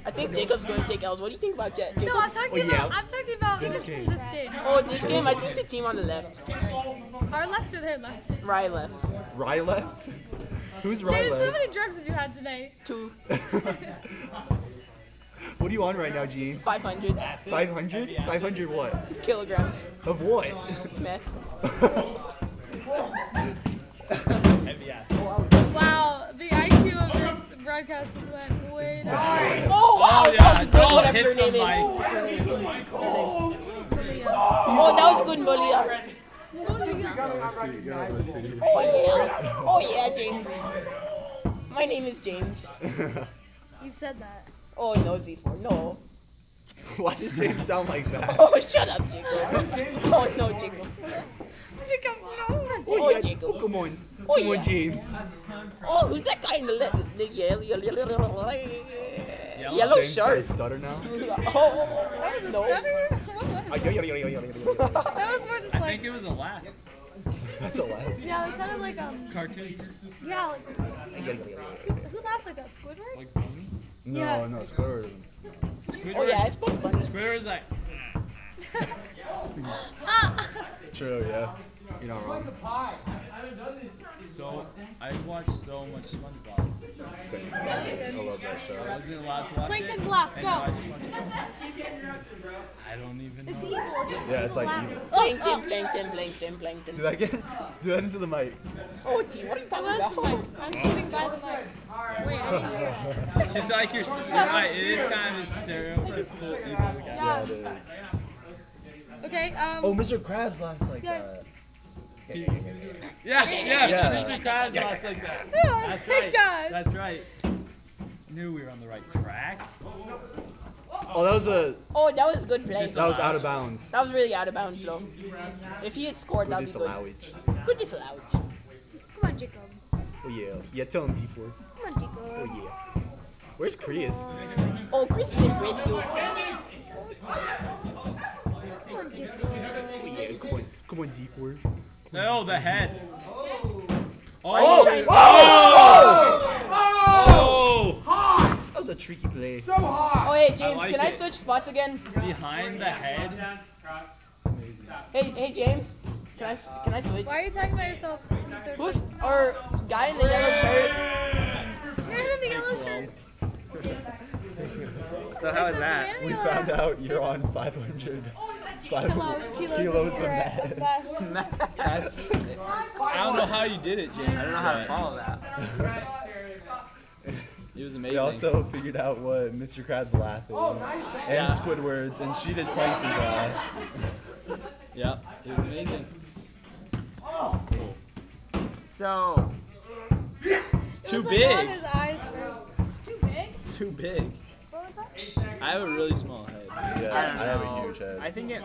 I think Jacob's going to take L's. What do you think about that, Jacob? No, I'm talking yeah. about This this game. game. Oh, this game, I think the team on the left. Our left or their left? Right, left. Rye left? Who's Rye James, how left? many drugs have you had today? 2. What are you on right now, James? 500 500? 500 what? kilograms. Of what? Meth. Heavy ass. broadcasters went way down. Oh wow, Oh, yeah, that was good. don't Whatever hit your the name is. mic. What's her name? What's her name? Oh, that was good, Malia. Oh yeah. Oh yeah, James. My name is James. You said that. Oh no, Z4. No. Why does James sound like that? Oh, shut up, Jacob. Oh no, Jacob. Jacob, no. Oh, yeah, Jacob. Oh, come on. Oh, Come yeah. on, James. Oh, who's that guy in the yellow James shirt? has a stutter now. Oh, That was a no. stutter? What was it? That was more just I like. think it was a laugh. That's a laugh. Yeah, it sounded like Cartoons. Yeah, like. Who laughs like that? Squidward? Like Bunny? No, Yeah. no, Squidward doesn't. Squidward. Oh yeah, I spoke bunny. Squidward's like. True, yeah. You're not wrong. So, I watched so much SpongeBob. Same. I love that I show. wasn't allowed to watch Plankton's it. laugh, and go. now I just watch it. I don't even It's know. evil. Yeah, it's like laugh. evil. Plankton. Do that into the mic. Oh, gee, what are you talking Where's the about? mic? I'm sitting by the mic. Wait, I didn't hear that. It's just like you're right. It is kind of a stereotypical evil guy. Yeah. it is. Okay, Oh, Mr. Krabs laughs like Yeah. that. Yeah. Yeah. Mr. Krabs laughs like that. Oh That's my right. gosh. That's right. Knew we were on the right track. Oh, that was a. Oh, that was a good play. That was out of bounds. That was really out of bounds, though. If he had scored, Good that'd be good. disallowage. Good disallowage. Come on, Jacob. Oh yeah. Yeah, tell him Z4. Come on, Jacob. Oh yeah. Where's Chris? Oh, Chris is in rescue. Come on, Jacob. Oh yeah. Come on, Z4. Oh, the head. Oh! Oh! That was a tricky play. Oh, hey, James, like can I it. switch spots again? Behind the head. Hey, James, can I switch? Why are you talking about yourself in the third Who's our guy in the yellow shirt? Man in the yellow shirt. So how was Except the that? man in the We yellow found shirt. out you're on 500 Kilos of of meth. meth. That's. I don't know how you did it, James. I don't know how to follow that. It was We amazing. also figured out what Mr. Krabs' laugh is. And Yeah. Squidward's, and she did Plankton's laugh. Yeah, it was amazing. So, It's too It was like big. on his eyes first. It's too big? It's too big. What was that? I have a really small head. Yeah, I have a huge head. I think it.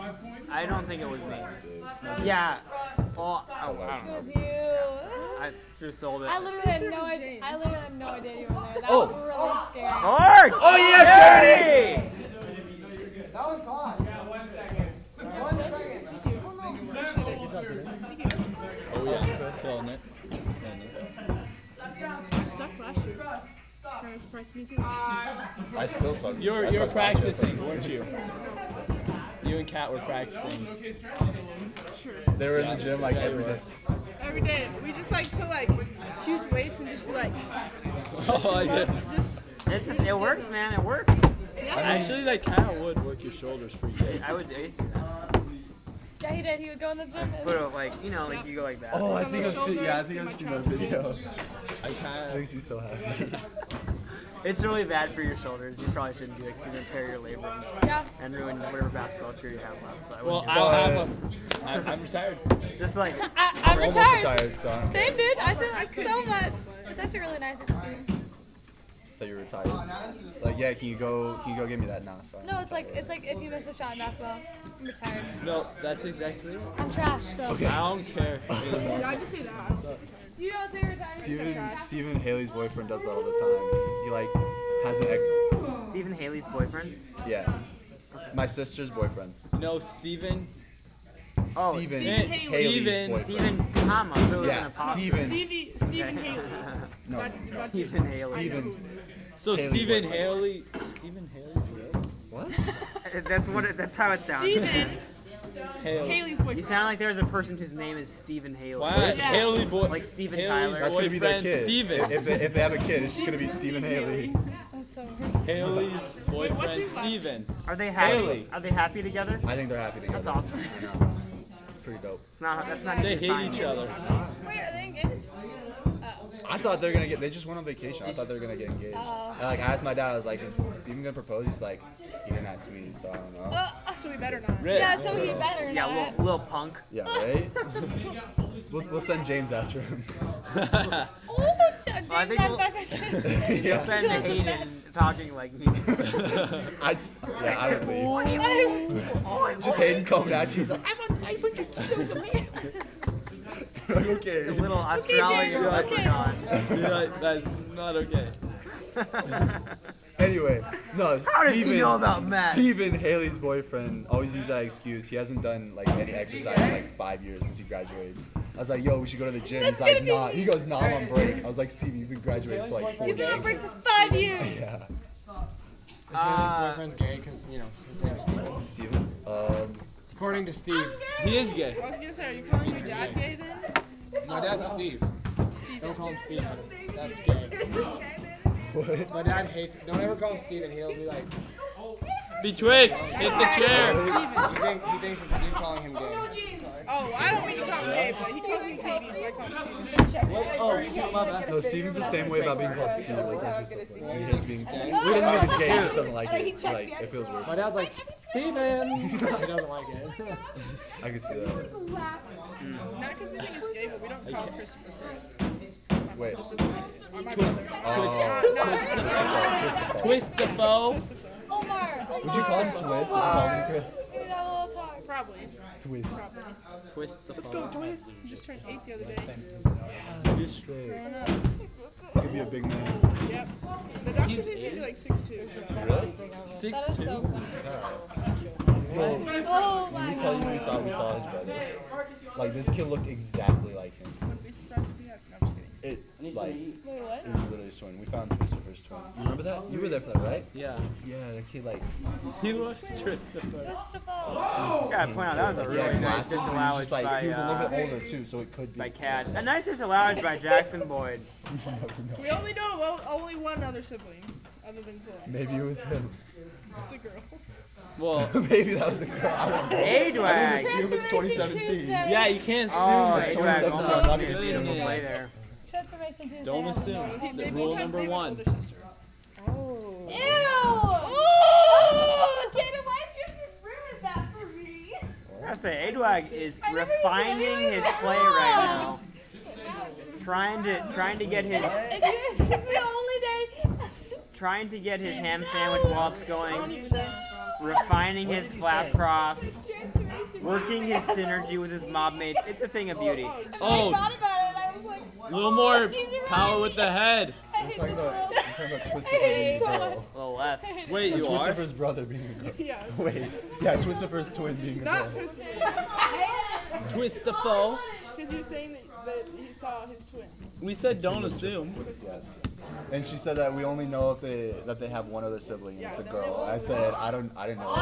I don't think it was me. Yeah. Oh, I don't It know. was you. I just sold it. I literally had no idea. I literally had no idea you were there. That Oh. was really scary. Mark! Oh yeah, Charity! That was hot. Yeah, 1 second. 1 second. Oh yeah. Killing it. I sucked last year. It's kind of surprised me too. I still suck. You I were suck practicing, last year. weren't you? You and Kat were practicing. Sure. They were in the gym like every day. Every day. We just like put like huge weights and just be like, Oh, I did. just. It works, man. It works. Actually, that kind of would work your shoulders pretty good. I used to do that. Yeah, he did. He would go in the gym and. Put it like, you know, like you go like that. Oh, I On think my I've seen. Yeah, I shoulders, think I've my seen that traps. video. I kind That makes you so happy. It's really bad for your shoulders. You probably shouldn't do it because you're going to tear your labrum Yeah. and ruin whatever basketball career you have left. So I Well, wouldn't do I'll have a. I'm retired. it. Just like, I'm Almost retired. retired, so I Same, dude. I said like so much. It's actually a really nice excuse. thought you were retired. Like, yeah, can you go get me that now? So No, it's like if you miss a shot in basketball, I'm retired. No, that's exactly it. I'm trash. So. Okay. I don't care anymore. Yeah, I just say that. I was like, You don't say retired. You're so trash. Stephen Haley's boyfriend does that all the time. He like has an ex. Stephen Haley's boyfriend? Yeah. My sister's boyfriend. No, Steven. Oh, Stephen Stephen Haley's Haley. boyfriend. Stephen, comma, so it was Yeah, an apostrophe. Stephen. Stephen Okay. Haley. No, Not Stephen Haley. Stephen. So Haley's Stephen boyfriend. Haley. Stephen Haley's gay? What? That's how it sounds. Stephen Haley. Haley's boyfriend. You sound like there's a person whose name is Stephen Haley. Why? Yeah. Haley boy. Like Steven Haley's Tyler. That's gonna be their boyfriend, kid. Steven. If they have a kid, it's just gonna be Stephen Haley. That's so weird. Haley's what's boyfriend, his last Steven. Are they happy? Haley. Are they happy together? I think they're happy together. That's awesome. I know. Pretty dope. It's not. That's not They even hate fine. each other. Wait, are they engaged? Oh. I thought they were gonna get. They just went on vacation. I thought they were gonna get engaged. And, like I asked my dad. I was like, "Is Steven gonna propose?" He's like, "He didn't ask me, so I don't know." So we better not. Yeah, so he better not. Yeah, little punk. Yeah, right. we'll send James after him. James, I think we'll send Hayden talking like me. I would leave. Just Hayden coming at you. He's like, I'm on 500 kilos a man. Like, okay. The little Australian leprechaun. That's not okay. Anyway, no. How does he know about math? Steven, Haley's boyfriend, always use that excuse. He hasn't done like any exercise in like 5 years since he graduates. I was like, yo, we should go to the gym. He's like, nah. He goes, nah, I'm on break. I was like, Steven, you've been graduating for like 4 You've days. been on break for 5 years. Yeah. Is Haley's boyfriend gay? Because, you know, his name's Steven. Steven? According to Steve. He is gay. I was gonna say, are you calling your dad gay then? My dad's Steve. Steve. Don't call him Steven. That's gay. What? My dad hates. Don't ever call him Steven. He'll be like. Betwixt, hit the chair. He thinks it's you calling him gay. Oh, I don't mean to call him gay, but he calls me Katie, so I call him Steven. No, Steven's the same way about being called Steve. It's actually so funny. He hates being gay. We didn't think it's gay, he just doesn't like it. Like, it feels weird. My dad's like, Steven! He doesn't like it. I can see that. Not because we think it's gay, but we don't call Christopher Chris. Wait. Twist the foe. Omar. Would you call him Twist if you called him Chris? Give me that little talk. Probably. Twist. Twist the Let's foe. go, Twist. You just turned 8 the other day. Just say. Grown up. Could be a big man. Yep. The doctor says he's gonna be like 6'2". Really? 6'2". Oh my Let me tell you, we thought we saw his brother. Like, this kid looked exactly like him. Wouldn't be surprised if he had. No, I'm just kidding. It, like, Wait, what? it was literally his twin. We found Christopher's twin. You remember that? You were there for that, right? Yeah. Yeah, that kid, like. He was Christopher. Gotta point out, that was a really nice disallowance just like, by, he was a little bit older, too, so it could be. by Cad. A nice disallowance by Jackson Boyd. We only know only one other sibling, other than Chloe. Maybe it was him. It's a girl. Well, maybe that was a girl. I don't know. A-Dwag. I would assume it's 2017. Yeah, you can't assume. Oh, it's A-Dwag 2017. almost not made a even beautiful seen play it. there. Transformation Tuesday. Don't assume. The rule number one. Oh. Ew! Oh! Dana, why did you ruin that for me? I gotta say, A-Dwag is refining his play right now. Trying to get his It's the only day. trying to get his ham sandwich walks going, refining his flap cross, working his synergy with his mob mates. It's a thing of beauty. Oh, I thought about it and I was like, a little more she's right. power with the head. I hate this girl. I'm talking about Christopher being a girl. A little less. Wait, you are? Christopher's brother being a girl. Yeah. Wait. Yeah, Christopher's twin being a girl. Not Twisted. Twist the foe. Because he was saying that he saw his twin. We said don't assume. Yes. And she said that we only know if they have one other sibling and it's a girl. I said I didn't know.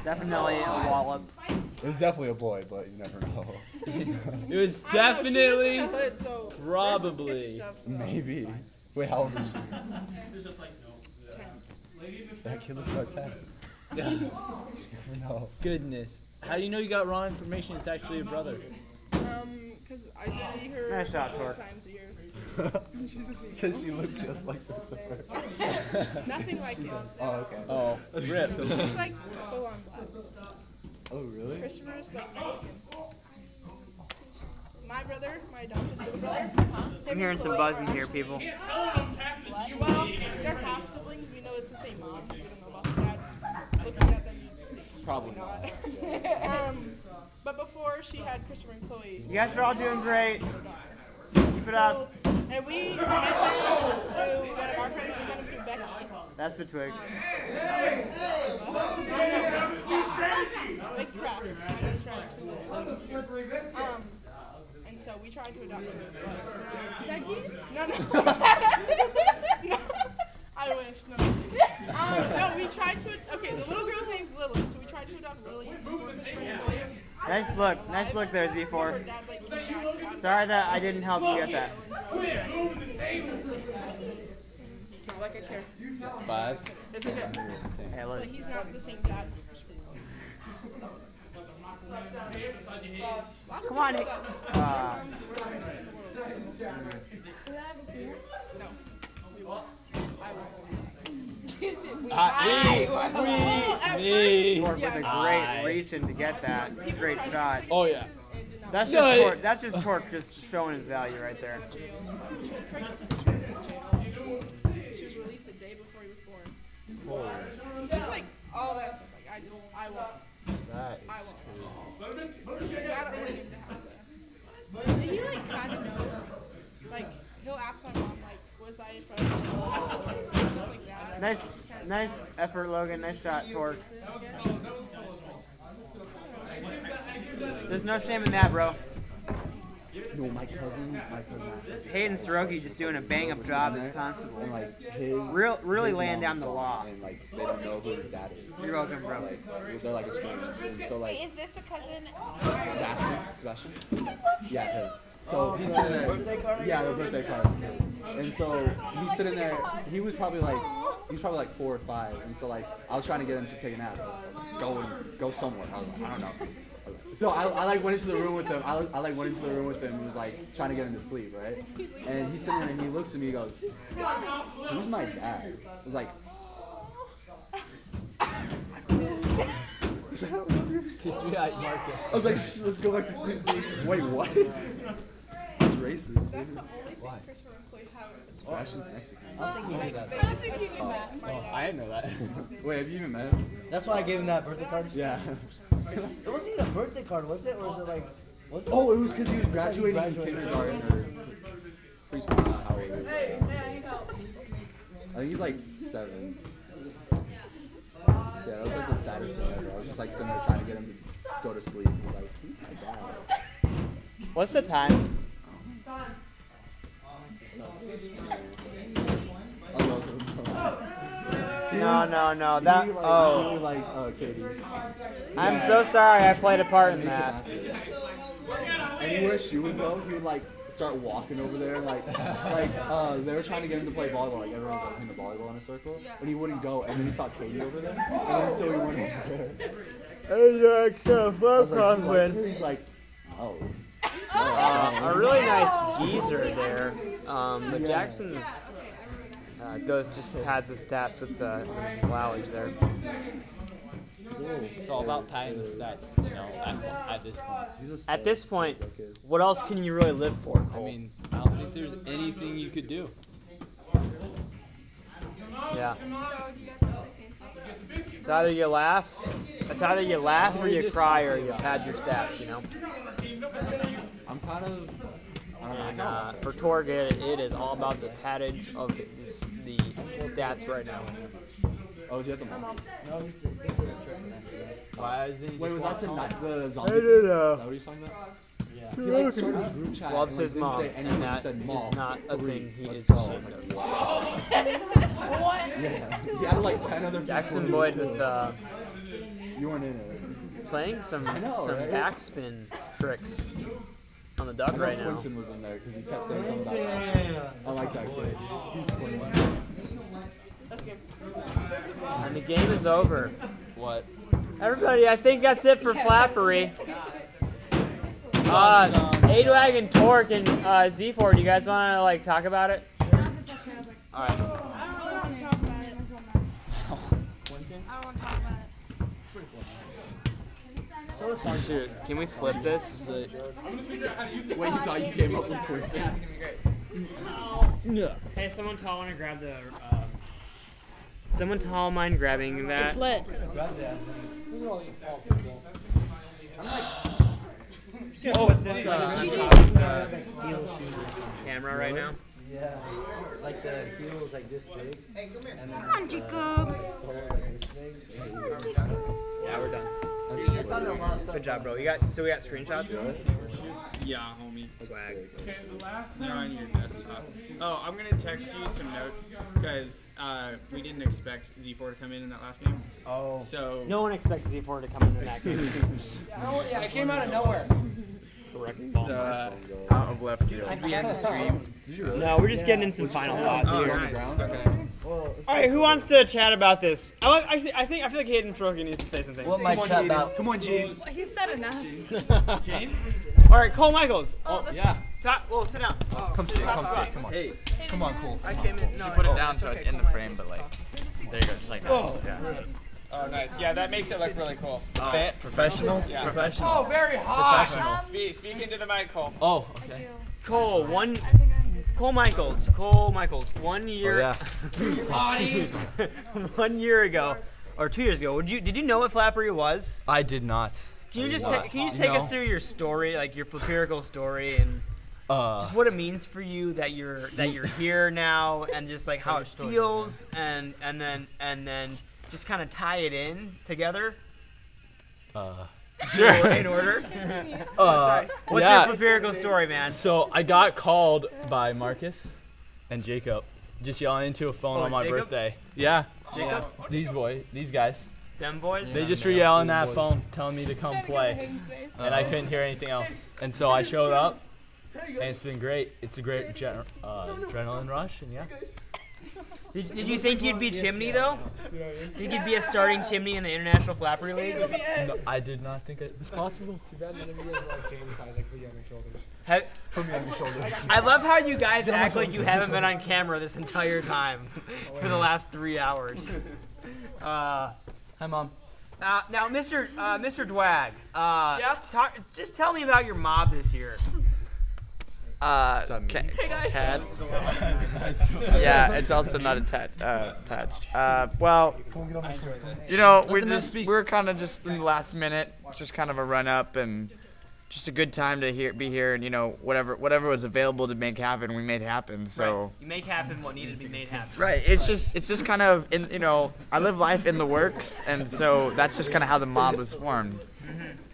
Definitely a wallop. It was definitely a boy, but you never know. It was definitely, probably. Maybe. Wait, how old is she? That kid looks about 10. Yeah. You never know. Goodness. How do you know you got wrong information? It's actually a brother. Because I see her Nice shot, 4 Torque. times a year. She's a female. Does she look just like Christopher? Nothing like him. Oh, okay. Oh, rip. She's like full on black. Oh, really? Christopher's like Mexican. My brother, my adopted brother. I'm hearing some buzzing here, people. Well, they're half siblings. We know it's the same mom. We don't know about the dads. Looking at them, Probably not. But before she had Christopher and Chloe. You guys are all doing great. Keep it up. And we met them through one of our friends. We met them through Becky. That's Betwixt. Becky Kraft, my best friend. And so we tried to adopt her. Becky? No. I wish. No, we tried to. Okay, the little girl's name's Lily, so we tried to adopt Lily. Nice look there, Z4. Sorry that I didn't help you get that. It's not like I care. 5. It's okay. Hey, look. But he's not the same dad. Come on. No. We won. I was. Torque with a great reach in to get that. Great shot. Oh yeah. That's just Torque. That's just Torque just showing his value right there. She was released the day before he was born. Just like all that stuff. Like I won't. That I is won't. crazy. I don't want him to have that. He like kind of knows. Like he'll ask my mom like, was I from stuff like that. Nice effort, Logan. Nice shot, Torque. There's no shame in that, bro. No, my cousin. Hayden Soroki just doing a bang-up job as constable. And like his, really his laying mom's down the gone, law. And like they don't know who his dad is. You're welcome, bro. Like, they're like estranged. And so like. Wait, is this a cousin? Sebastian? Yeah, him. So he's sitting there. Yeah, the birthday card. And so he's sitting there. He was probably like 4 or 5. And so like I was trying to get him to take a nap. Go somewhere. I was like, I don't know. So I like went into the room with him. I like went into the room with him and was like trying to get him to sleep, right? And he's sitting there and he looks at me and goes, "Who's my dad?" I was like, Just be like Marcus. I was like, let's go back to sleep, please. Wait, what? It's racist. That's the only thing Christopher employees have. Sebastian's Mexican. I don't think he knew that. Oh, I didn't know that. Wait, have you even met him? That's why I gave him that birthday card? Yeah. It wasn't even a birthday card, was it? Or was it like... Was it? Oh, it was because he was graduating in kindergarten or preschool. How old is he? Hey, I need help. I think he's like 7. Yeah, that was like the saddest thing ever. I was just like sitting there trying to get him to go to sleep. He's like, who's my dad? What's the time? No. That. He Oh. liked Katie. I'm so sorry I played a part in that. Anywhere she would go, he would like start walking over there, like they were trying to get him to play volleyball, like everyone was like playing the volleyball in a circle, and he wouldn't go, and then he saw Katie over there, and then so he went over there. Hey, Flapcross win. He's like, oh. A really nice geezer there, but Jackson's just pads his stats with the allowage there. It's all about padding the stats, you know, at this point. At this point, what else can you really live for, Cole? I mean, I don't think there's anything you could do. Yeah. So, do you guys want to play Santa? It's either you laugh, or you cry, or you pad your stats, you know? I'm kind of... And for Torque, it is all about the paddage of the stats right now. Oh, is he at the moment? No, he's Why isn't he Wait, was that tonight? The zombie? I don't know. Is that what he's talking about? Yeah. He like started his group chat Loves and, his like, mom, didn't say and anything. that He said, is "Mom, not a 3, thing he let's is go." I ashamed was of. like, wow. Yeah. He had like 10 other people. Jackson Boyd with you weren't in it. playing some right? backspin tricks on the duck right now. Quinton was in there because he kept saying something about that. I like that kid. He's clean. And the game is over. What? Everybody, I think that's it for Flappery. A-Dwag and Torque and Z4, do you guys want to like talk about it? All right. I don't really want to talk about it. Shoot, can we flip this? Wait, you thought you came up with Quinton? Yeah. Hey, someone tall want to grab the. Someone tall mind grabbing that. It's lit. Look at all these tall people. Just gonna put this camera right now. Yeah. Like the heel is like this big. Hey, come here. Come on, Jacob. Yeah, we're done. Good job, bro. We got screenshots. Yeah, homie. Swag. Okay, the last they're on your desktop. Oh, I'm gonna text you some notes because we didn't expect Z4 to come in that last game. Oh. So no one expects Z4 to come into that game. Yeah, it came out of nowhere. So out of left field. Did we end the stream? No, we're just getting in some final thoughts here. Nice. Okay. All right, who wants to chat about this? I feel like Hayden Soroki needs to say something. What might chat about? Come on, James. He said enough. James? All right, Cole Michaels. Oh, yeah. Well, sit down. Come sit. Come sit. Come on. Hey. Come on, Cole. I came in. No, You put it oh, down it's so okay. it's in the Come on, frame, but let's like, talk. there you go, just like that. Oh. Yeah. Oh, nice. Yeah, that makes it look really cool. Professional? Yeah. Professional. Oh, very hot. Professional. Speak into the mic, Cole. Oh, okay. Cole, Cole Michaels, 1 year. Oh, yeah. 1 year ago, or 2 years ago. Did you know what Flappery was? I did not. Can you just take us through your story, like your Flapperical story, and just what it means for you that you're here now, and just like how it feels, and then just kind of tie it in together. Sure. In order. What's yeah. your Flapperical story, man? So I got called by Marcus and Jacob, just yelling into a phone on my Jacob? birthday. Yeah. Jacob? These guys. Them boys? They just were yelling that phone, telling me to come play, and I couldn't hear anything else. And so I showed up, and it's been great. It's a great adrenaline rush, and yeah. Did you think you'd be Chimney though? Think you'd be a starting Chimney in the International Flappery League? No, I did not think it was possible. Too bad none of you guys like James. I was like, put you on your shoulders. Put me on your shoulders. I love how you guys act like you haven't been on camera this entire time for the last 3 hours. Hi, Mom. Now, Mr. Dwag. Yeah? Just tell me about your mob this year. Hey guys. Ted. Yeah, it's also not attached. Well, you know, we're kind of just in the last minute, just kind of a run up and just a good time to be here, and you know, whatever was available to make happen, we made happen. So right. You make happen what needed to be made happen. right, it's just kind of you know, I live life in the works, and so that's just kind of how the mob was formed.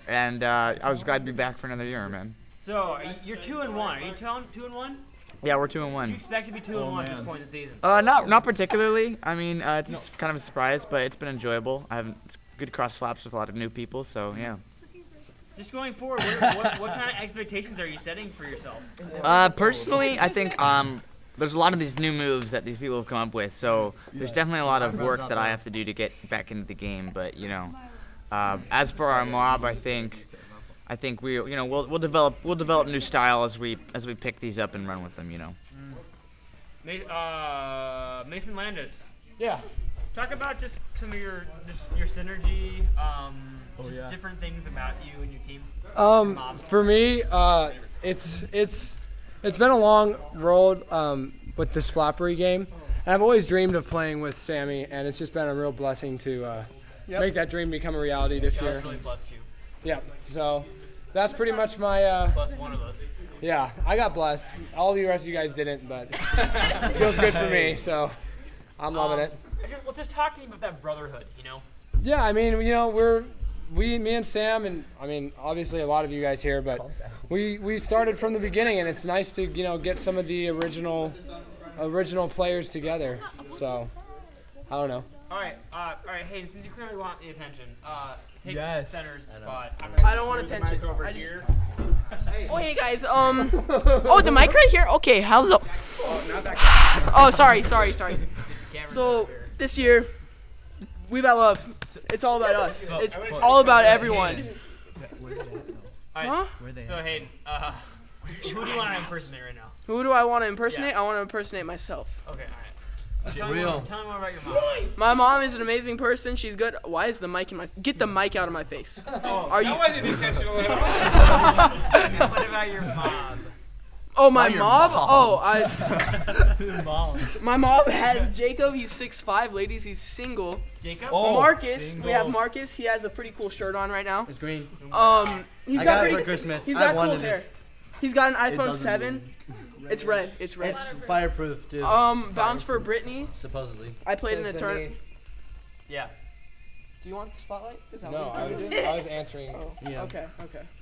And I was glad to be back for another year, man. So you're 2-1. Are you 2-1? Yeah, we're 2-1. Do you expect to be 2-1 at this point in the season? Not particularly. I mean, it's kind of a surprise, but it's been enjoyable. I have good cross flaps with a lot of new people, so yeah. Just going forward, what kind of expectations are you setting for yourself? Personally, I think there's a lot of these new moves that these people have come up with, so there's definitely a lot of work that I have to do to get back into the game. But you know, as for our mob, I think we'll develop new style as we pick these up and run with them. You know. Mason Landis. Yeah. Talk about just some of your synergy, different things about you and your team. For me, it's been a long road with this Flappery game, and I've always dreamed of playing with Sammy, and it's just been a real blessing to make that dream become a reality this year. Really blessed you. Yeah. So that's pretty much my. Plus one of us. Yeah, I got blessed. All the rest of you guys didn't, but it feels good for me, so I'm loving it. Well, just talk to me about that brotherhood, you know? Yeah, I mean, you know, me and Sam, and I mean, obviously a lot of you guys here, but we started from the beginning, and it's nice to, you know, get some of the original players together. So, I don't know. All right, Hayden, since you clearly want the attention, take the center's spot. I don't want attention. Over I just, here. oh, hey guys. Oh, the mic right here. Okay, hello. Oh, sorry. So this year, we got love. It's all about us. It's all about everyone. Huh? So Hayden, who do you want to impersonate right now? Who do I want to impersonate? I want to impersonate myself. Okay, all right. Tell me more about your mom. My mom is an amazing person. She's good. Why is the mic in my? Get the mic out of my face. Are you? That wasn't intentional at all. What about your mom? Oh, my mom? My mom has Jacob. He's 6'5". Ladies, he's single. Jacob? Oh, Marcus. Single. We have Marcus. He has a pretty cool shirt on right now. It's green. He's I got it for Christmas. He's got cool hair. He's got an iPhone 7. It's red. It's red. It's fireproof, too. Bounce for Brittany. Supposedly. I played in a tournament. Yeah. Do you want the spotlight? Is that no, what I was answering. Oh, yeah. Okay.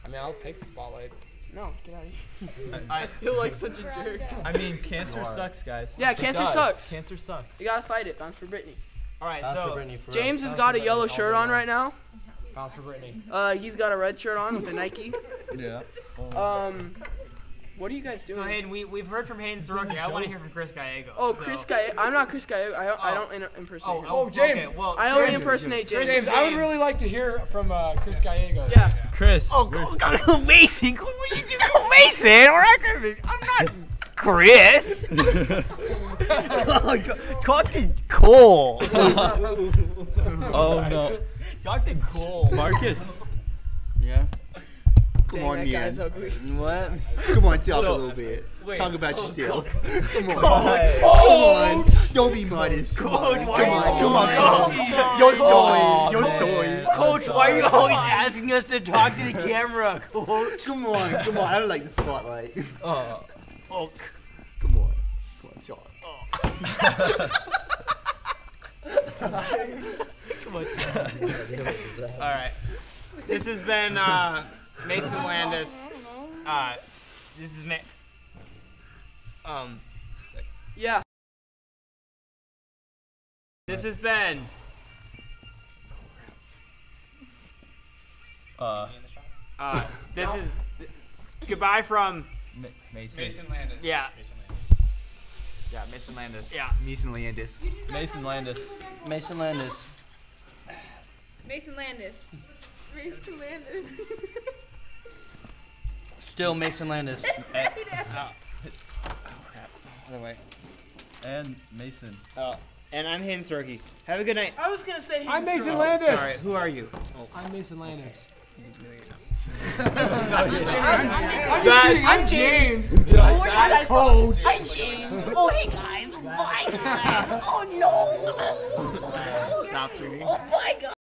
I mean, I'll take the spotlight. No, get out of here. I feel like such a jerk. I mean, cancer sucks, guys. Yeah, cancer sucks. Cancer sucks. You gotta fight it. Bounce for Brittany. All right, James has got a yellow shirt on right now. Bounce for Brittany. He's got a red shirt on with a Nike. Yeah. What are you guys doing? So Hayden, we've heard from Hayden Soroki. I want to hear from Chris Gallegos. Oh, so. Chris Gallegos. I'm not Chris Gallegos. I don't impersonate him. Oh, James. Okay, well, I only impersonate James. James, I would really like to hear from Chris Gallegos. Yeah. Chris. Oh, go Mason. What you do? Go Mason. We're not gonna be. I'm not Chris. Talk to Cole. Oh no. Talk to Cole. Marcus. Yeah. Come on, that guy's ugly. What? Come on, talk a little bit. wait. Talk about yourself. Come on. Coach. Come on. Don't be modest. Come on. Come on. You're sorry. You're sorry. Coach, why are you always asking us to talk to the camera, Coach? Come on. Come on. I don't like the spotlight. Oh. Come on. Come on, talk. Come on, talk. All right. This has been Mason Landis. This is Yeah. This has been this is goodbye from Mason. Landis. yeah. Yeah, Mason Landis. Yeah. Mason Landis. Mason Landis. Mason Landis. Mason Landis. Mason Landis. Still Mason Landis. Other way. And Mason. And I'm Hayden Soroki. Have a good night. I was gonna say. I'm Mason Soroki. Landis. Sorry, who are you? I'm Mason Landis. I'm James. I'm Coach. Hi, James. Oh, hey, guys. Bye, guys. Oh, no. Stop shooting. Oh, bye, guys.